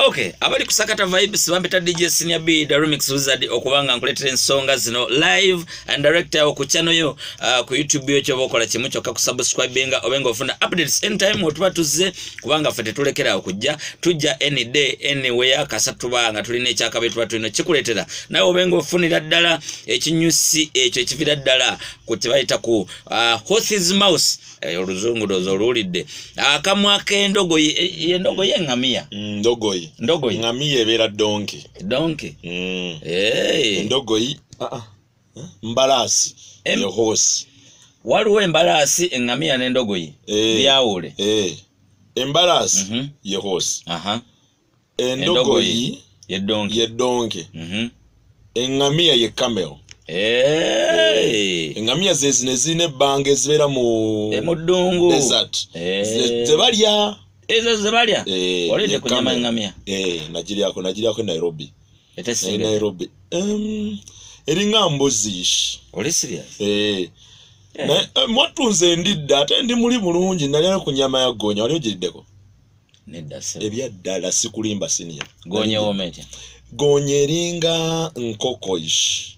Okay, abali kusakata vibes bambeta DJ Senior B the Remix Wizard okubanga nkuletera ensonga zino live and direct awo ku channel yo ku YouTube yo kyoba okola kimu kyokka kusubscribinga obenga ofuna updates anytime otuba tuzze kubanga fete tulekera okujja tujja any day anywhere kasatu banga tulina ekyakabe tuba tulina kikuletera nawe obenga ofunira ddala ekinyusi ekyo ekivira ddala ku kibayita ku horse's mouse oluzungu dozo olulidde akamwa k'endogoyi yendogoyi engamia ndogoyi ngamia ebera donkey ndogoyi mbalasi ye horse waliwo embalasi engamia n'endogoyi byawule embalasi ye horse endogoyi ye donkey engamia ye camel engamia zezine ebbanga ezibera mu ddungu desert zebalya ezo zebalya olete kunyama engamia nagiryako Nairobi eringa mbuzi oli serious mwatunze ndidda ate ndi muli bulungi nalya ku nyama ya gonya wali ogiriddeko nedda ebyaddala sikulimba senior gonya wometya gonya eringa nkokoish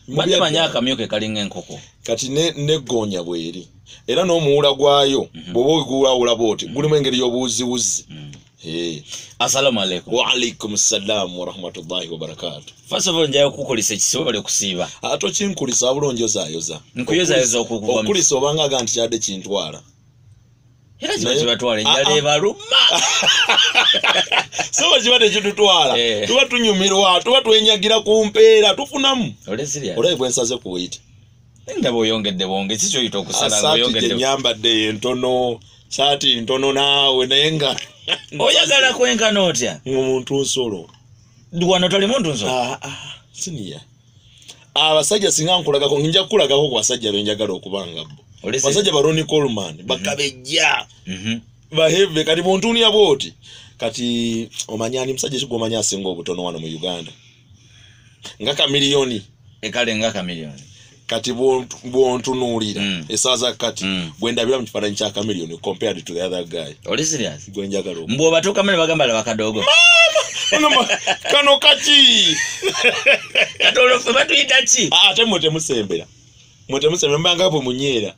Bade manyaka myoke kalinga enkoko kati ne gonya bweri era n'omuwula gwayo bobo guwula boti gulimu engeri y'obuuziwuzi Assalamu alaikum. Wa alaikum assalam wa rahmatullahi wa barakatuh. First of all njayo kukolisa ekisibo bale kusiiba ato kinkulisa abulonjozayoza nkuyozayoza okukuva okulisa obanga ganti kyadde kintwala era kiba batwala enjala ebaluma so kibadde kitutwala tuba tunyumirwa tuba twenyagira ku mpeera tufunamu olabye bwensaze kuyita ndaba oyongedde bonge kikyoyita okusala oyongedde nyambadde entono saati ntono naawe naye nga oyagala kwenkana otya omuntu nsolo wano toli muntu nsolo siniya abasajja singa nkulagako nja kukulagako ku basajja benjagala okubanga bo basajja baroni Coleman bakabejja baheve kati bontunia boti kati omanyani musajja kigomanya asinga obutono wano mu Uganda nga kamiliyoni ekale nga kamiliyoni kati bontunulira esaza kati gwendabira mu kifaananyi kya kamiliyoni compared to the other guy oli serious gwenjagala mbo batuka mane bagamba la bakadogo kano kaki katolo fe batuyita ki ate mote musembera mbanga hapo munyera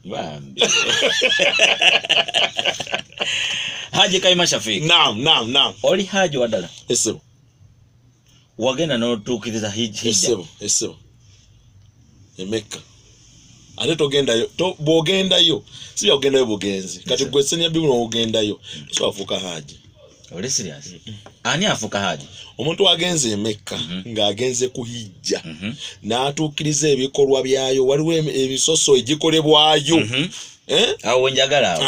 Haji Kaima Shafik naam oli haji wadala esebo wagenda n'otuukiriza hijja esebo emeka ate togendayo bwogendayo si byogendayo bugenzi kati gwe Senior B ogendayo so afuka haji oli serious ani afuka haji omuntu agenze emeka ng'agenze kuhijja n'atuukiriza ebikolwa byayo waliwo ebisoso egikolebwayo awo njagala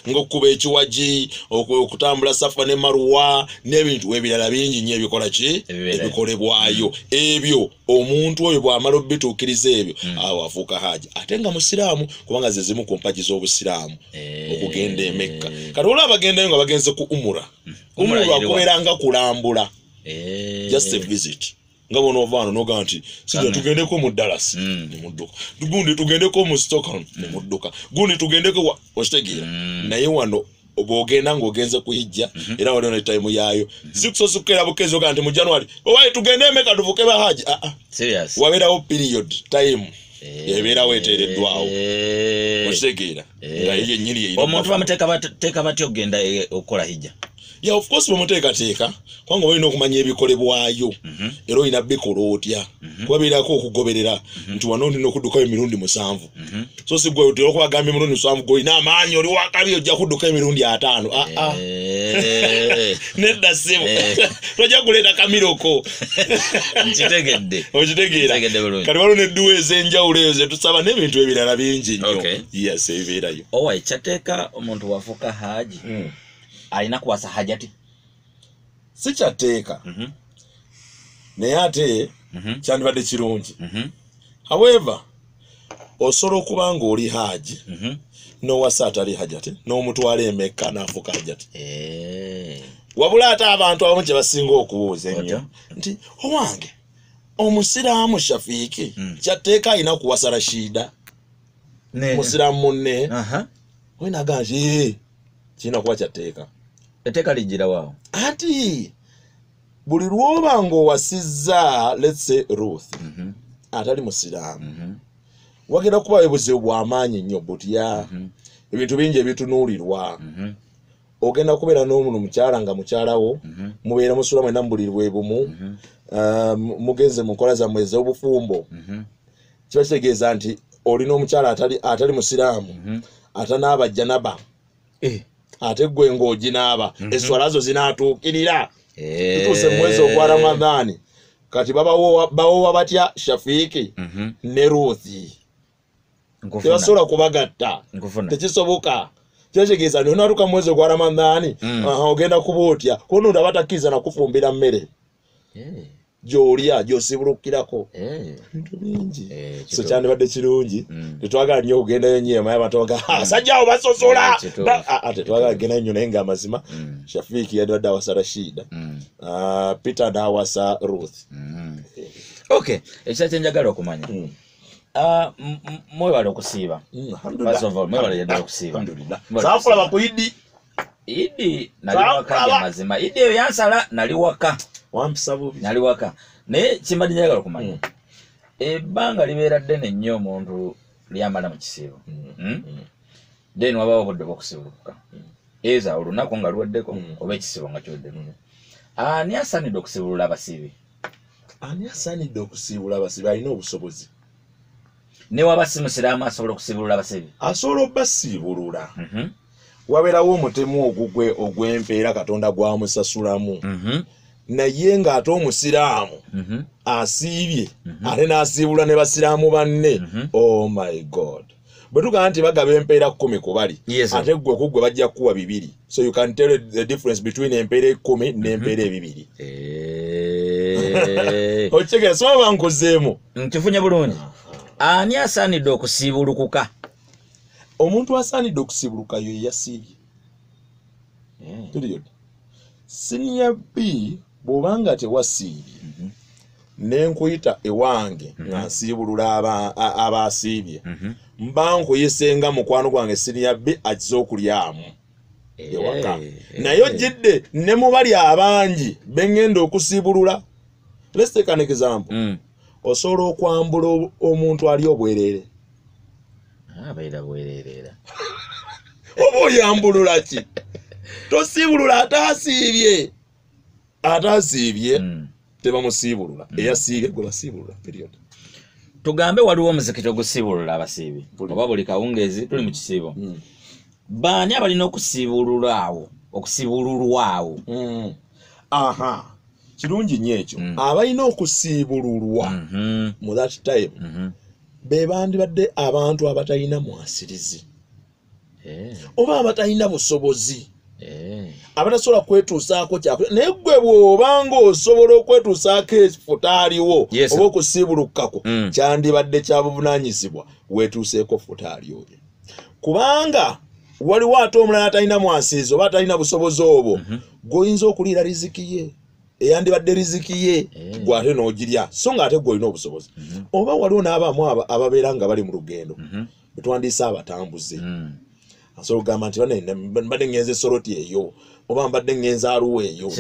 ng'okuba ekiwaji okutambula Safa ne Marwa n'ebintu ebirala bingi nnyo ebikola ki ebikolebwayo ebyo omuntu oyo bw'amala obituukiriza ebyo awo afuuka haji ate nga musiraamu kubanga ze zimu ku mpagi z'obusiraamu okugenda emeka kati olwo abagendayo nga bagenze ku umura lwakubeeranga kulambula just a visit nga bono ovano noga nti sija tugendeko mu Dallas ne mudduka gundi tugendeko mu Stockholm ne mudduka gundi tugendeko ostegira naye wano obogenda ng'ogenze kuhijja era waliwo ne time yayo sikusosukera bukezo kanti mu January owaye tugende emeka tuvuke bahaji serious wabeerawo period time ebeera weteereddwawo ostegira nga ye nyiri ye omuntu bamuteeka batyo ogenda okukola hijja yeah, of course bamuteekateeka kubanga olina okumanya ebikolebwayo era olina bikola otya kubabeerako okugoberera nti wano olina okuddukayo emirundi 7 so si gwe otera okubagamba emirundi 7 golina amaanyi oli wakabi ojja kudduka emirundi 5 nedda ssebo tojja kuleeta kamiroko okitegeera kati waliwo n'edduwa ez'enjawulo ezo zetusaba n'ebintu ebirala bingi nnyo yes ebibeerayo owa kyateeka omuntu wafuuka haji alina kuwasa hajati si kyateeka naye ate kyandibadde kirungi however osobola okuba nga oli haji n'owasa atali hajati n'omutwala emeka n'afuuka hajati wabula ate abantu abamu kye basinga okubuuza ennyo nti owange omusiraamu Shafiiki kyateeka alina kuwasa Rashida musiraamu munne oyinaga nti kirina kuba kyateeka Etteka lijira wao. Ati buli lwoba ng'owasizza let's say Ruth atali musiraamu wagenda kuba ebuzibu bw'amaanyi nnyo butya ebintu bingi ebitunuulirwa ogenda kubeera n'omuntu mukyala nga mukyalawo mubeera musula mwena mbulirwe bumu mugenze mu nkola zammwe ez'obufumbo kiba kitegeeza nti olina omukyala atali musiraamu atanaaba janaba ate gwe ng'oginaaba eswala zo zinaatuukirira tutuuse mu mwezi ogwa Ramadhaani kati bawowa batya Shafiiki ne Ruthi tebasobola kubagatta tekisoboka kyetegeeza nti onatuuka mu mwezi ogwa Ramadhaani ogenda kuba otya kono abatakkiriza nakufumbira mmere gy'olya gy'osibulukirako bintu bingi so kyandibadde kirungi tetwagala nnyo okugendayo nnyo emaye abantu baga sajjawo basosola tetwagala kugendayo nnyo naye ng'amazima Shafiiki yadibadde awasa Rashida Peter n'awasa Ruth. Okay, ekisa kyenjagala okumanya mwebale okusiiba mwebale yaddala okusiiba saafulaba ku Idi nali waka ya mazima Idi eyo yansala nali waka wampisa bubi nali waka naye kimbadde njagala okumanya ebbanga libeera ddene nnyo omuntu lyamala mu kisiibo then wabawo obudde bw'okusibuluka eza olunaku nga luweddeko oba ekisiibo nga kiweddeko ani asaanidde okusibulula abasiibi alina obusobozi ne waba si musiraamu asobola okusibulula abasiibi asobola obbasiibulula wabeerawo omutemu ogugwe ogw'empeera Katonda gwamusasulamu naye ng'ate omusiraamu asiibye ate n'asiibula ne basiraamu banne oh my god bwe tugamba nti bagaba empeera 10 ku bali ate gwe ku gwe bajja kuwa 2 so you can tell the difference between empeera 10 n'empeera 2 okitegeera soba bankozeemu nkifunye bulungi ani asaanidde okusiibulukuka omuntu asaanidde okusibuluka yo yasiibye tuliyodi senior B bw'obanga tewasiibye nenkuyita ewange nga nsiibulula abasiibye mba nkuyisenga mukwano gwange senior B agize okulyamu ewaka naye ojjidde ne mubali abangi bengenda okusiibulula. Let's take an example. Osobola okwambula omuntu ali obwerere abaira bwererera oba oyambulula ki tosiibulula atasiibye tebamusiibulula eyasiibye gwe basiibulula period. Tugambe waliwo omuzikiti ogusiibulula abasiibi oba buli kawungeezi tuli mu kisiibo baani abalina okusiibululwawo aha kirungi nnyo ekyo abalina okusiibululwa mu that time be bandibadde abantu abatalina mwasirizi oba abatalina busobozi abatasobola kwetuusaako kyakulya naye gwe bw'obanga osobola okwetuusaako efutaaliwo oba okusiibulukako kyandibadde kya buvunaanyizibwa weetuuseeko futaali oyo kubanga waliwo ate omulala atalina mwasirizi oba atalina busobozi obwo gwoyinza okuliira riziki ye eyandibadde riziki ye gwe ate n'ogirya so nga ate gwe olina obusobozi oba waliwo n'abamu ababeera nga bali mu lugendo betwandiisa abatambuze asobola okugamba nti mbadde ngenze Soroti eyo oba mbadde ngenze Arua eyo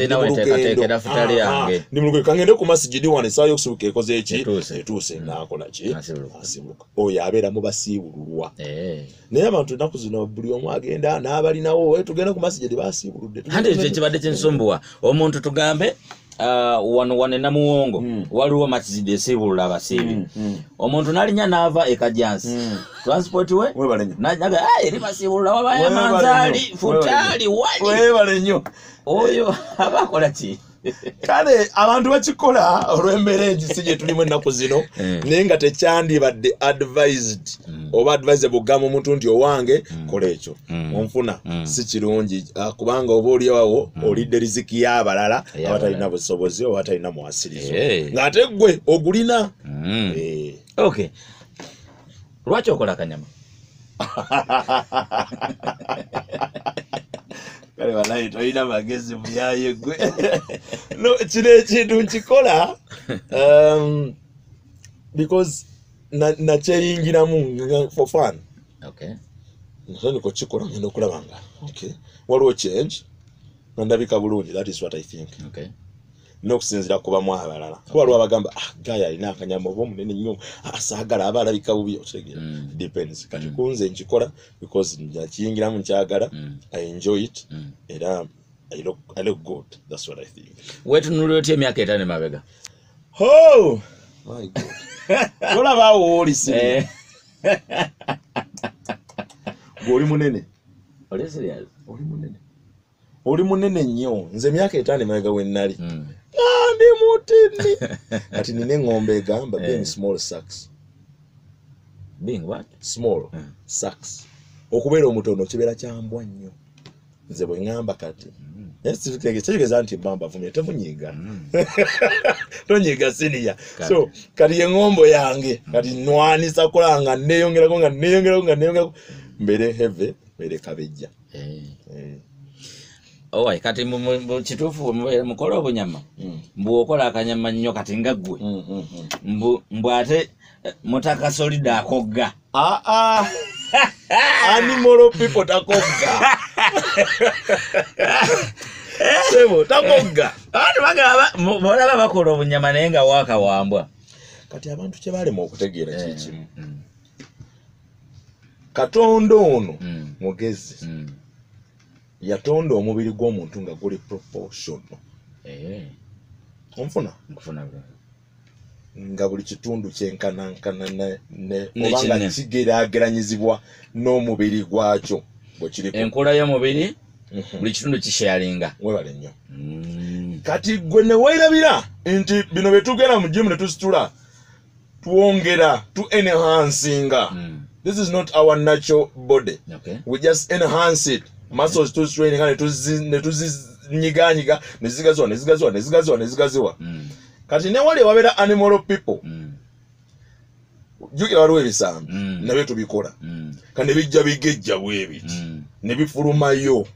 ndi mu lugendo kangende ku masijidi wano essaawa y'okusibuka ekoze eki etuuse ng'akola ki asibuka oyo abeera mu basiibululwa naye abantu ennaku zino buli omu agenda n'abalinawo tugenda ku masijidi basiibuludde ate kibadde kinsumbuwa omuntu tugambe wano Namuwongo waliwo masijidi esiibulula abasiibi omuntu n'alinya n'ava e Kajansi transport we naga eri basiibulula wabaya manzaali futaali webale nnyo oyo abakola ki kale abantu bakikola olw'embeera enjisi gye tulimu ennaku zino naye nga tekyandibadde advised oba advisable gamba omuntu nti owange kola ekyo onfuna si kirungi kubanga oba oliawo olidde riziki y'abalala abatalina busobozi oba atalina mwasirizo ng'ate gwe ogulina. Okay, lwaki okola akanyama? Kale balayi toyina magezi muyaye gwe no kino ekintu nkikola because nakyeyingiramu for fun. Okay, nko kikola ngenda okulaba nga okay waliwo change ndabika bulungi. That is what I think. Okay. N'okusinzira kuba mu abalala kuba lwa bagamba gaya alina akanyama oba omunene nnyo asaagala aba alabika bubi otegera depends kati kunze nkikola because nkiyingiramu nkyagala I enjoy it era I look good. That's what I think. Wetunulira otya emyaka 5 mabega? Oh my God. Olaba oli si oli munene. Oli serious? Oli munene nnyo. Nze emyaka 5 mabega wennali. Ndi mutini. Kati nine ng'ombe egamba being small sucks. Being what? Small sucks. Okubeera omutono kibeera kyambwa nnyo. Nze bwe ngamba kati. Ekitegeeza nti mbamba vumye temunyiga. Tonyiga siniya. So kati eng'ombo yange kati nwanisa kulanga neyongerako mbere heve mbere kabejja. Owai kati mu kituufu mukola obunyama mbu okola akanyama nnyo kati nga ggwe mbu ate mutaka solida akogga animal people takogga sebo takogga abantu bagaba bakola obunyama naye nga wakawambwa. Kati abantu kye balema okutegeera kikimu Katonda ono mugezi yatonda omubiri gw'omuntu nga guli proportional. Onfuna nga buli kitundu kyenkanankana obanga kigeraageranyizibwa n'omubiri gwakyo bwe kiri enkola y'omubiri buli kitundu kisharinga. Webale nnyo. Kati gwe ne weerabira nti bino bye tugenda mu gym ne tusitula tuwongera tu enhancinga. This is not our natural body. Okay. We just enhance it. Muscles to training and to nyiganyiga nezigaziwa. Kati ne wali wabera animal people. Jukira waliwo ebisambi nabyo tubikola. Kandi bijja bigejja bwebiti. Ne bifulumayo.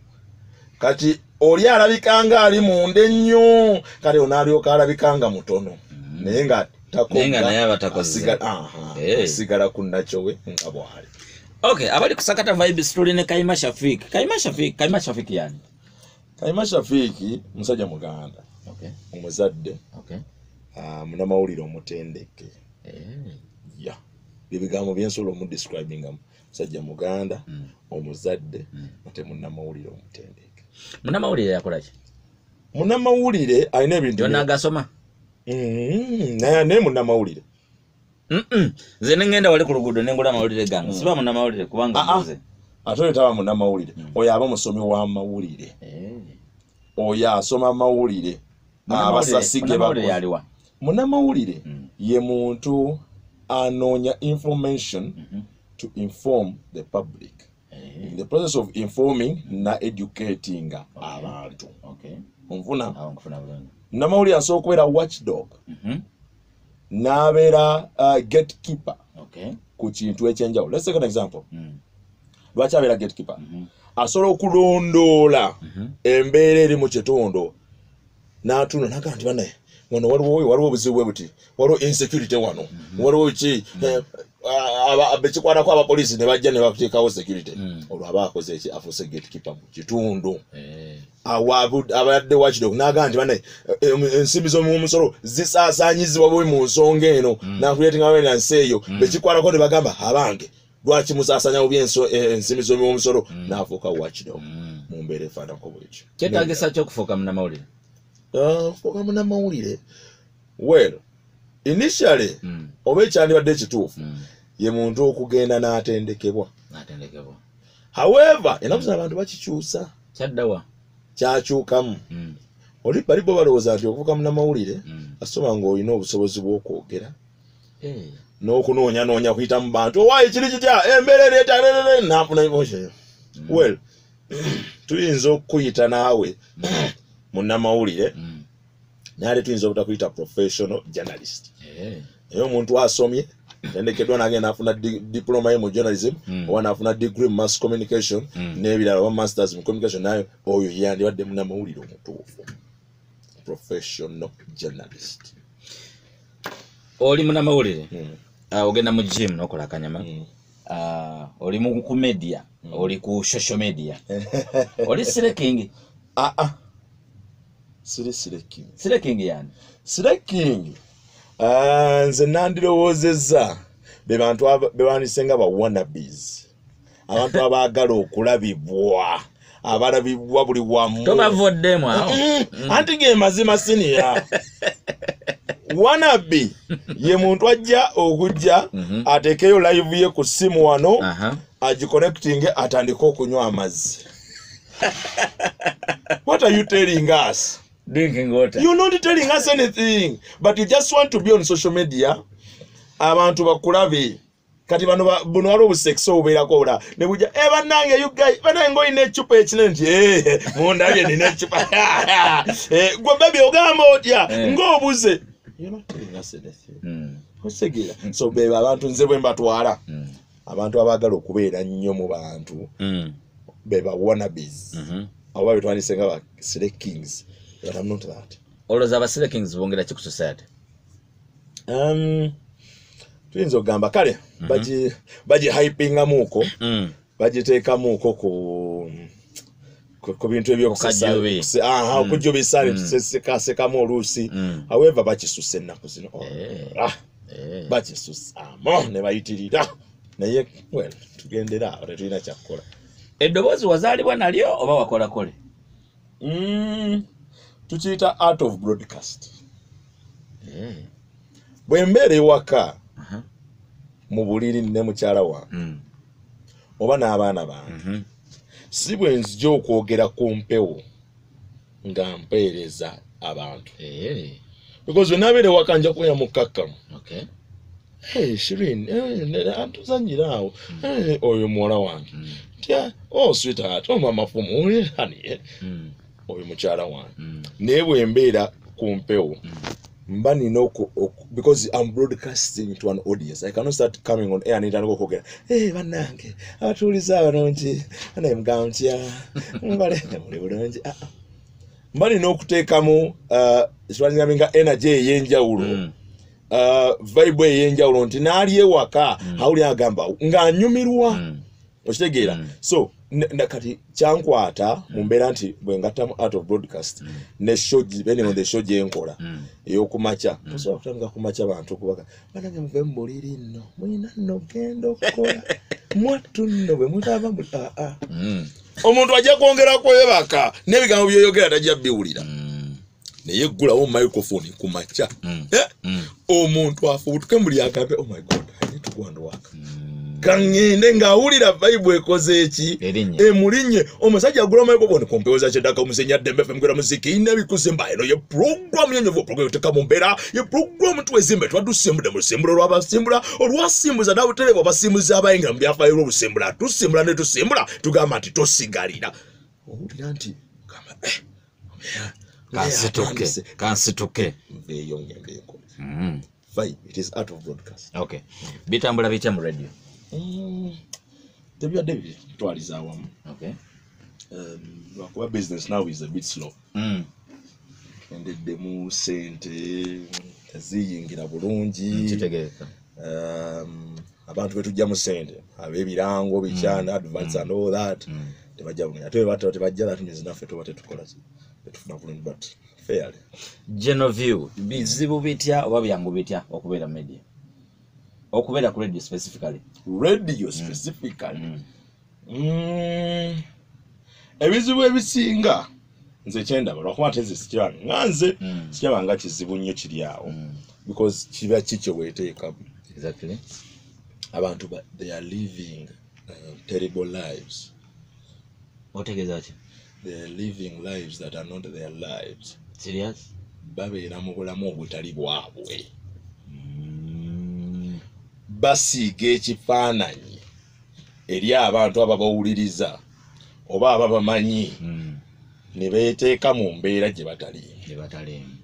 Kati oli alabikanga ali munde nnyo kale onaalyoka alabikanga mutono. Naye nga sigala ku nakyo we nga bwali. Okay, abali kusakata vibes tuline Kaima Shafik. Kaima Shafik yani. Kaima Shafik musajja muganda. Okay. Omuzadde. Okay. Munamawulire omutendeke. Yeah. Bibigambo byensobola mu describing musajja muganda omuzadde ate munamawulire omutendeke. Munamawulire yakola ki? Munamawulire alina ebintu byonna agasoma. Ne munamawulire. Nze ngenda wali ku luguudo nengula amawulire gange siba munamawulire kubanga nze ate taba munamawulire oyo aba musomi wa mawulire oyo asoma mawulire abasasige bakola. Munamawulire ye muntu anoonya information to inform the public. In the process of informing na educating abantu. Onfuna munamawulire asooka okubeera watchdog. Nabera gatekeeper. Ku kintu ekyenjawulo. Let's take an example. Lwaki abeera gatekeeper? Asobola okulondoola embeera eri mu kitundu n'atuna n'agamba nti banaye wano waliwo obuzibu bwe buti, waliwo insecurity wano, waliwo ki bekikwatako abapoliisi ne bajja ne bateekawo security. Olwo aba akoze eki afuuse gatekeeper mu kitundu. Abadde watchdog n'agamba nti banaye ensimbi z'omusolo zisaasaanyizibwa bubi mu nsonga eno n'akuleetinga awareness eyo bekikwatako ne bagamba abange lwaki musaasanya bubi ensimbi z'omusolo n'afuuka watchdog mu mbeera efaanako bwekyo. Kyetaagisa ky'okufuuka munnamawulire? Fuuka munnamawulire well initially oba ekyandibadde ekituufu ye muntu okugenda n'atendekebwa. However ennaku zino abantu bakikyusa. Kyaddawa kyakyukamu. Bali bo balowooza nti okufuuka munnamawulire asoma ng'olina obusobozi bw'okwogera n'okunoonya kuyita mu bantu owaayi kiri kitya embeera ereeta n'afuna emotion. Well tuyinza okuyita naawe munnamawulire naye tuyinza obutakuyita professional journalist. Naye omuntu asomye endekeddwa n'agenda n'afuna diploma ye mu journalism oba n'afuna degree mu mass communication n'ebirala oba masters mu communication, naye oyo yandibadde munnamawulire omutuufu, professional journalist. Oli munnamawulire ogenda mu gym n'okola akanyama, oli ku media, oli ku social media, oli sreking? Sireking yani. Sireking. Nze nandirowoozezza be bantu bewandisenga ba wannabes. Abantu abaagala okulabibwa. Abalabibwa buli wamu. Tobavuddemu awo. Anti ge mazima siniya. Wannabe ye muntu ajja okujja atekeyo live ye ku simu wano agiconnecting atandika okunywa amazzi. What are you telling us? Drinking water. You're not telling us anything, but you just want to be on social media. Abantu bakulabe kati bano buno wali obusexo obeerako obula ne bujja bannange you guys banange ng'olina ecupa ekinene nti mundabye nina ecupa gwe baby ogamba otya ng'obuze. You're not telling us anything. Osegira. So beba abantu nze bwe mbatwala abantu abaagala okubeera nnyo mu bantu beba wannabes abo babitwandisenga ba Sirekings. But I'm not that. Olowooza aba Sirekings bongera ki ku society? Tuyinza okugamba kale bagi hypingamuuko bagiteekamuuko ku bintu ebyokujubisa tusekasekamu oluusi however bakisusa ennaku zino bakisusaamu ne bayitirira naye tugendera awo tetulina kyakukola. Eddoboozi wazaalibwa nalyo oba wakolakole? Tukiyita art of broadcast. Bwe mbeera ewaka mu buliri ne mukyala wange oba n'abaana bange si bwe nzija okwogera ku mpewo nga mpeereza abantu because we nabeera ewaka nja kubeera mukkakkamu. Shirin atuzanyira awo oyo muwala wange tya sweetheart mama fumu honey oyo mukyala wange naye bwe mbeera ku mpewo mba nina because I'm broadcasting to an audience. I cannot start coming on air and okogera bannange abatuuliza abalungi naye mugamba ntya mbaleke muli bulungi. Mba nina okuteekamu ekibanyambinga energy ey'enjawulo vibe ey'enjawulo nti naali ewaka awuli agamba ng'anyumirwa okitegeera. So kati kyankwata mu mbeera nti bwe ngattamu art of broadcast ne show depending on the show gyenkola ey'okumakya tosobola kutandika kumakya bantu okubaga banange muve mu buliri nno mulina nno genda okukola mwattu nno bwe mutava omuntu ajja kwongera kwebaka n'ebigambo byoyogera tajja biwulira naye eggulawo microphone ku makya omuntu afubutuke muli agambe oh my god I need to go and work kangende ngawulira vibe ekoze eki emulinye omusajja agula microphone kompeoza kyedaka omusenya Dembe FM kwera muziki ina bikuzimba eno ye program yenyevo program teka mumbera ye program tuwezimbe twadusembula mu sembula lwabasimbula olwasimbuza dawo telebo basimbuza abayingira mu byafa yero busembula tusimbula ne tusimbula tugamba nti tosigalira owulira nti kama kansituke eyo ngende ko vibe it is art of broadcast. Okay, bitambula bitya mu radio? David twaliza awamu. Okay. Our business now is a bit slow. And the mu sente ziyingira bulungi. Kitegeeka. Abantu betujja mu sente abebirango bichana advance and all that. Tebajja bulungi. Ate bato tebajja that means naffe tuba tetukola. Tetufuna bulungi but fairly. Genoview bizibu bitya oba byangu bitya okubeera media? Okubeera ku radio specifically. Radio specifically. Ebizibu ebisinga nze kyenda lwakuba tezi sikyange nganze sikyabanga kizibu nnyo kiri awo because kiba kikyo weteekamu. Exactly. Abantu they are living terrible lives. Otegeeza ki? They are living lives that are not their lives. Serious? Babeera mu bulamu obutali bwabwe. Basiiga ekifaananyi eri abantu ababawuliriza oba ababamanyi ne beeteeka mu mbeera gye bataliimu.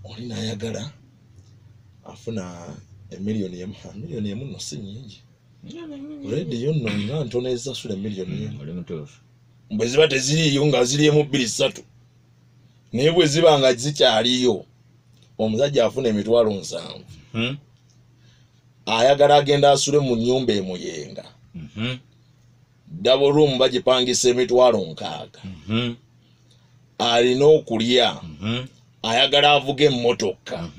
Oli n'ayagala afuna emiliyoni emu nno si nnyingi. Rediyo nno nga ntono ezasula emiliyoni emu. Bwe ziba teziriiyo nga ziri emu 2-3 naye bwe ziba nga zikyaliyo omusajja afuna emitwalo 7. Ayagala agenda asule mu nnyumba emuyenga. Double room bagipangisa emitwalo 6. alina okulya ayagala avuga emmotoka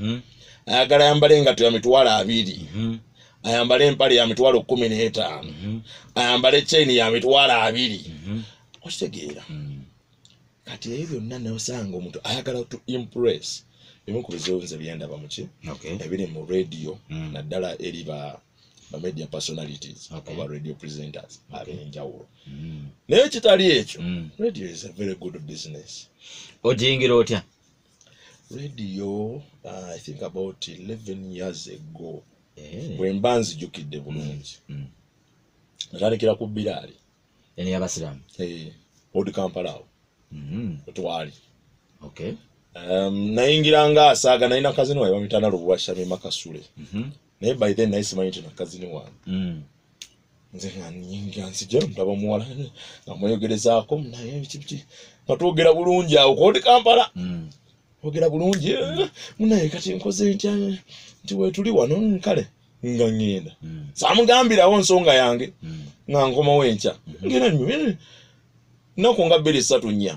ayagala ayambale engatto ya mitwalo 2 ayambale empale ya mitwalo 15 ayambale chain ya mitwalo 2 okitegeera kati ebyo byonna nosanga omuntu ayagala to impress bimu ku bizibu byendaba muki ebiri mu radio naddala eri ba media personalities oba radio presenters ab'enjawulo naye kitali ekyo radio is a very good business. Ojingira otya radio? I think about 11 years ago bwe mba nzijukidde bulungi natandikira ku Biraali eni y'abasiraamu Old Kampala awo twali nayingira nga asaaga nalina kazini wawe bamitana Lubuwa Shamima Kasule naye by then nayisimanyi nti nakazini wange nze nga nyingira nzija ndaba muwala nga mweyogerezaako naye ebiki nga twogera bulungi awo ku Old Kampala ogera bulungi munaye kati nkoze ntya nti wetuli wano nkale nga ngenda samugambirawo nsonga yange nga nkomawo enkya ngenda nnyo nako nga 2-3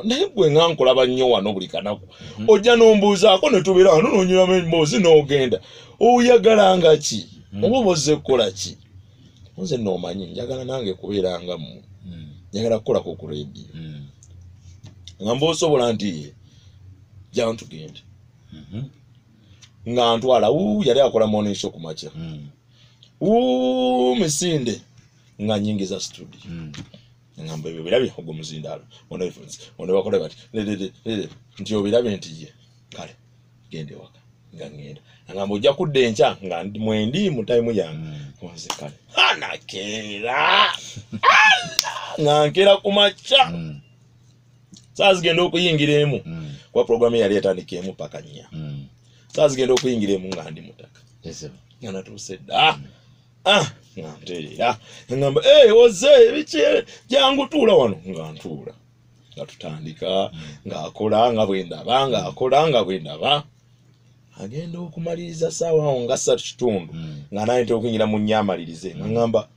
naye gwe nga nkolaba nnyo wano buli kanaku ojja n'ombuuzaako ne tubeera wano n'onyuramu emboozi n'ogenda oyagalanga ki oba bozze kukola ki nze n'omanyi njagala nange kubeeranga mmwe njagala kukolako ku radio nga mbaosobola nti jja ntugende nga ntwala yali akola morning show ku makya Misinde nga nyingiza studio ngamba ebyo birabye ogwo muzindaalo ono bakole bati nti obirabye nti ye kale gende waka nga ngenda ngamba ojja kudda enkya nga mwendi mu time yange nze kale anakeera nga nkera ku makya saa zigenda okuyingira emu kuba programu yali etandikemu paka 4 saa zigenda okuyingira emu nga ndi mutaka nga natuuse dda nga ntereera ngamba oze biki jangu tuula wano nga ntuula nga tutandika ng'akola nga bwendaba ng'akola nga bwendaba agenda okumaliriza saawa awo nga 3:30 nga naye nte okuyingira mu nnyamalirize nga ngamba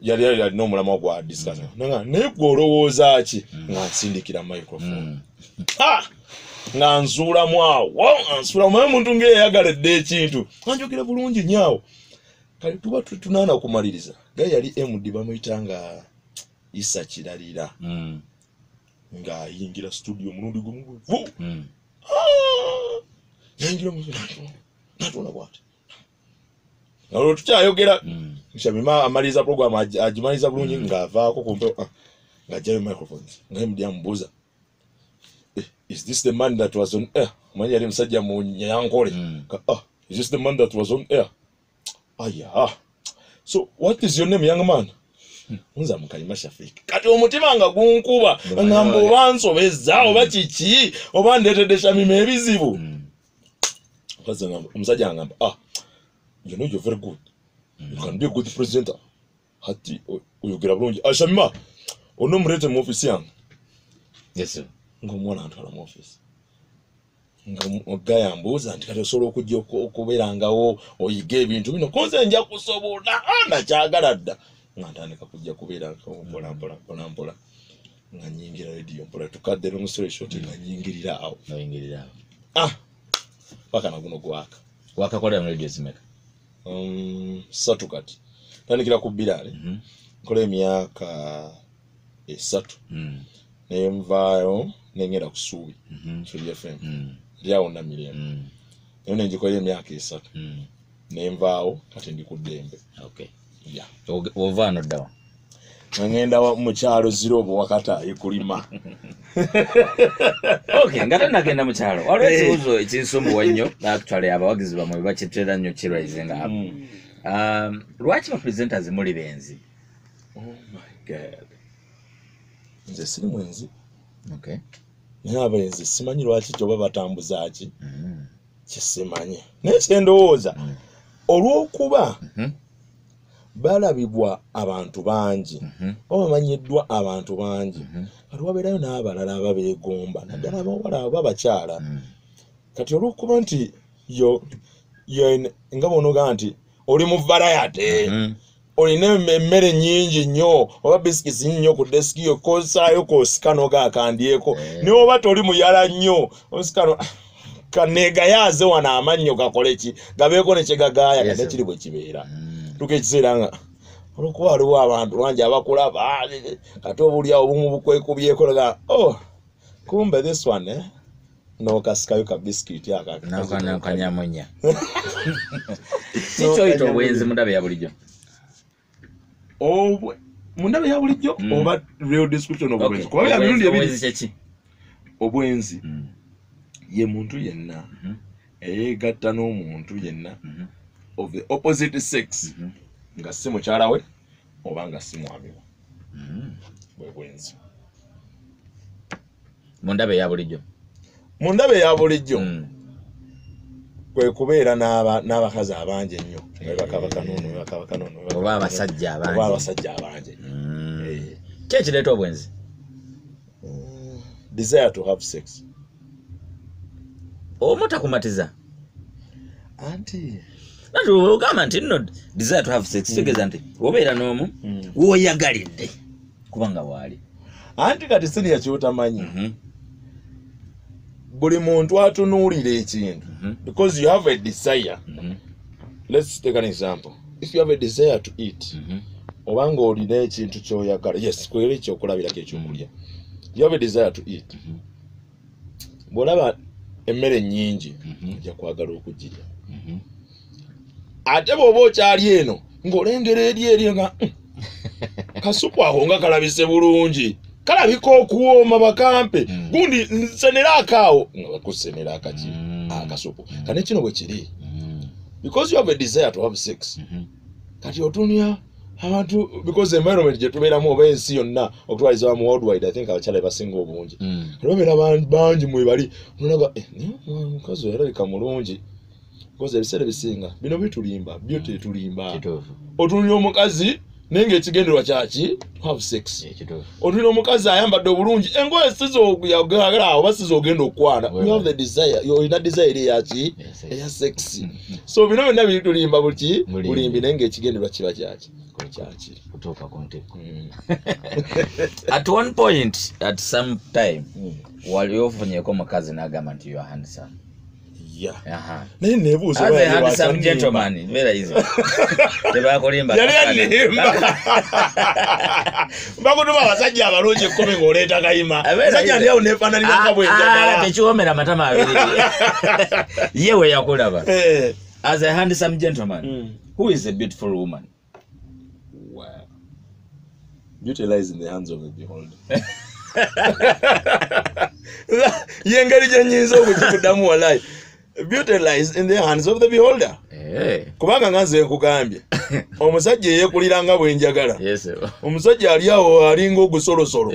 yali alina omulamwa gwa discussion naye gwe olowooza ki nga nsindikira microphone nga nzuulamu awo nsuulamu omuntu ng'eyayagaledde ekintu anjogera bulungi nnyo kale tuba tunaana okumaliriza gaye yali MD bamuyita nga Isa Kiralira nga ayingira studio mulundi gumu yayingira mu natona bwati nga tukyayogera Shamima amaliza program agimaliza bulungi ng'avaako kumpe nga ajjayo microphones nga MD amubuuza is this the man that was on air manya yali musajja mu Nyankole is this the man that was on air so what is your name young man unza Mukalima Shafiki kati omutima nga gunkuba ngamba obansobeza oba kiki oba ndetedde Shamima ebizibu kaza ngamba omusajja ngamba you know you're very good you can be a good presenter hati oyogera bulungi Shamima ono murete mu office yange yes sir ngomwana antwala mu office nga yambuuza nti kati osobola okujja okubeerangawo oyiga ebintu bino konze nja kusobola nakyagala dda nga ntandika kujja kubeera mpola nga nyingira radio mpola tukadde demonstration nga nyingirira awo paka naguno gwaka wakakola mu radio zimeka 3 kati tandikira ku Biraali nkola emyaka 3 naye nvaayo nengera ku Suubi Free FM lyawo namirembe naye nenjikola emyaka 3 nenvaawo kati ndi ku Ddembe ovaano ddawa ngenda mu kyalo Zirobo wakata kulima nga tannagenda mu kyalo waliwo ekibuuzo ekinsumbuwa nnyo actually abawagizi bamwe bakitera nnyo kiraisinga lwaki ba presenters muli benzi? Nze siri mwenzi naye abenzi simanyi lwaki kyoba batambuza ki kisimanyi naye kyendowooza olw'okuba balabibwa abantu bangi oba bamanyiddwa abantu bangi kati wabeerayo n'abalala ababeegomba naddala abawala babakyala kati olw'okuba nti nga bonoga nti oli mu varayate olina emmere nnyingi nnyo oba bisikisi nnyo ku desiki yo kosaayo kosikano gakandyeko naye oba toli muyala nnyo osikano kaneegayaaze wano amannyo gakole ki gabeeko ne kyegagaaya kate kiri bwe kibeera tuka ekiseera nga olwokuba waliwo abantu bangi abakulaba kate obulyawo obumu bukwekubyeko lega kumbe this one n'okasikayo ka bisikiti akanyamunya kikyoyita obwenzi mu ndaba ya bulijjo mu ndaba ya bulijjo oba real description of obwenzi kuba ya mirundi ebiri obwenzi ye muntu yenna eyeegatta n'omuntu yenna of the opposite sex nga si mukyala we oba nga si mwami we bwe bwenzi mu ndaba ya bulijjo mu ndaba ya bulijjo kwe kubeera n'abakazi abangi ennyo oba abasajja abangi ki ekireeta obwenzi desire to have sex omutakumatiza anti ogamba nti nno desire to have sex kitegeeza nti obeera n'omu woyagalidde kubanga waali anti kati siniya kyotamanyi buli muntu atunuulira ekintu because you have a desire let's take an example if you have a desire to eat obanga olina ekintu kyoyagala yes kwera ekyokulabirako ekyokulya you have a desire to eat bw'olaba emmere nnyingi ojja kwagala okugirya ate bw'oba okyali eno ng'olengera eri nga kasupu ako nga kalabise bulungi kalabika okuwooma bakampe gundi nsenera akaawo nga bakusenera akaki akasupu kane kino bwe kiri because you have a desire to have sex kati otunya abantu because environment gye tubeeramu oba ensi yonna okutwaliza mu worldwide I think abakyala basinga obungi babeera bangi mwebali nonaga omukazi yalabika mulungi because ebiseera bisinga bino bitulimba beauty tulimba otunya omukazi nenge ekigenderwa kyaki have sex otunya omukazi ayambadde obulungi engoye sizogagala oba sizogenda okwana you have the desire olina desire yaki eya sex so bino byonna bitulimba bulimbi nenge ekigenderwa kiba kyaki kutuuka ku nteko at one point at some time wali ofunyeeko omukazi n'agamba nti you are handsome naye nebuuza as a handsome gentleman very easy tebakulimba bakutuma abasajja abalungi ekkumi ng'oleeta kayima abasajja ndi awo neefaananira nga bwenjagala tekiwomera amatama abiri ye we yakulaba as a handsome gentleman who is a beautiful woman? Beauty lies in the hands of the beholder. Yengeri gyenyinza okukikudamu walayi. Beauty lies in the hands of the beholder. Kubanga nga nze nkugambye omusajja eyeekuliranga bwenjagala omusajja ali awo alinga ogusolosolo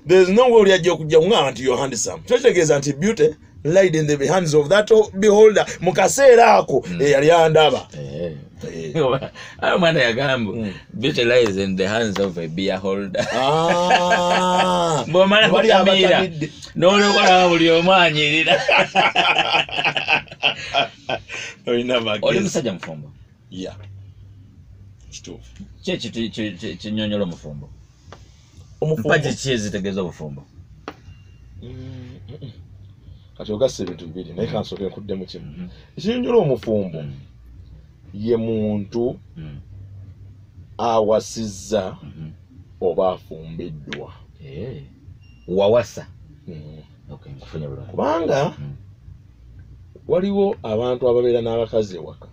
there is no way oli ajja okujja kungamba nti you're handsome kitegeeza nti beauty lied in the hands of that beholder mu kaseera ako eyali andaba ayo mwana yagamba beauty lies in the hands of a beer holder bw'omala kutamiira n'olokola buli omu anyirira oli musajja mufumbo ki kinyonyola omufumbo mpagi ki ezitegeeza obufumbo kati ogassa ebintu bibiri naye kansooke nkuddemu kimu ekinyonyola omufumbo ye muntu awasizza oba afumbiddwa wawasa kubanga waliwo abantu ababeera n'abakazi ewaka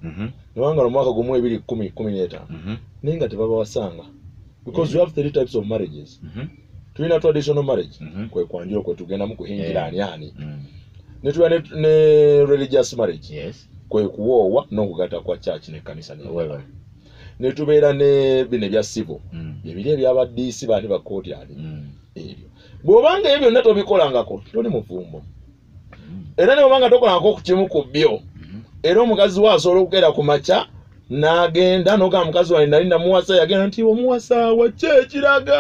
newanga omwaka gumu 2015 naye nga tebabawasanga because you have 3 types of marriages tulina traditional marriage kwe kwanjiro kwe tugendamu kuhingira ani netulina ne religious marriage kwe kuwoowa n'okugatta kwa church n'ekkanisa netubeera ne bino ebya civil ebiri ebyabadiisi baani bakooti ali ebyo bw'obanga ebyo byonna tobikolangako toli mufumbo era ne bw'obanga tokolangako ku kimu ku byo era omukazi we asobola okukeera ku makya n'agenda n'ogamba mukazi wange nali namuwasa yagenda nti omuwasa wa ki ekiraga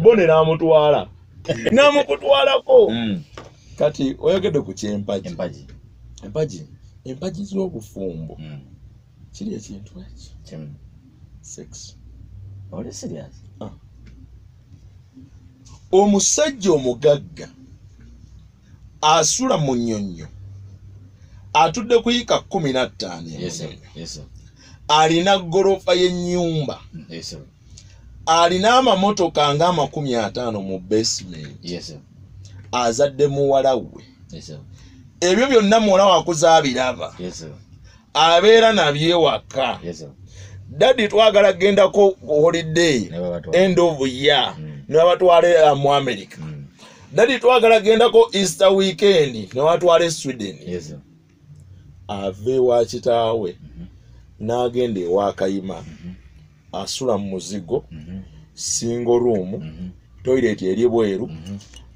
bone n'amutwala n'amukutwalako kati oyogedde ku kyempagi empagi z'obufumbo kiri ekintu eki sex Oli serious? Omusajja omugagga asula mu nnyonnyo atudde kuyika 15. Yes sir. Alina gorofa y'ennyumba. Yes sir. Alina amamotoka nga 50 mu basement. Yes sir. Azadde muwala we. Yes sir. Ebyo byonna muwala wakuzaabiraba. Yes sir. Abeera nabyo ewaka. Yes sir. Daddy twagala gendako holiday end of year ne batwale mu America. Daddy twagala gendako Easter weekend ne batwale Sweden. Yes sir. Ave wa kitaawe n'agenda ewa Kayima asula mu muzigo single room toilet eri bweru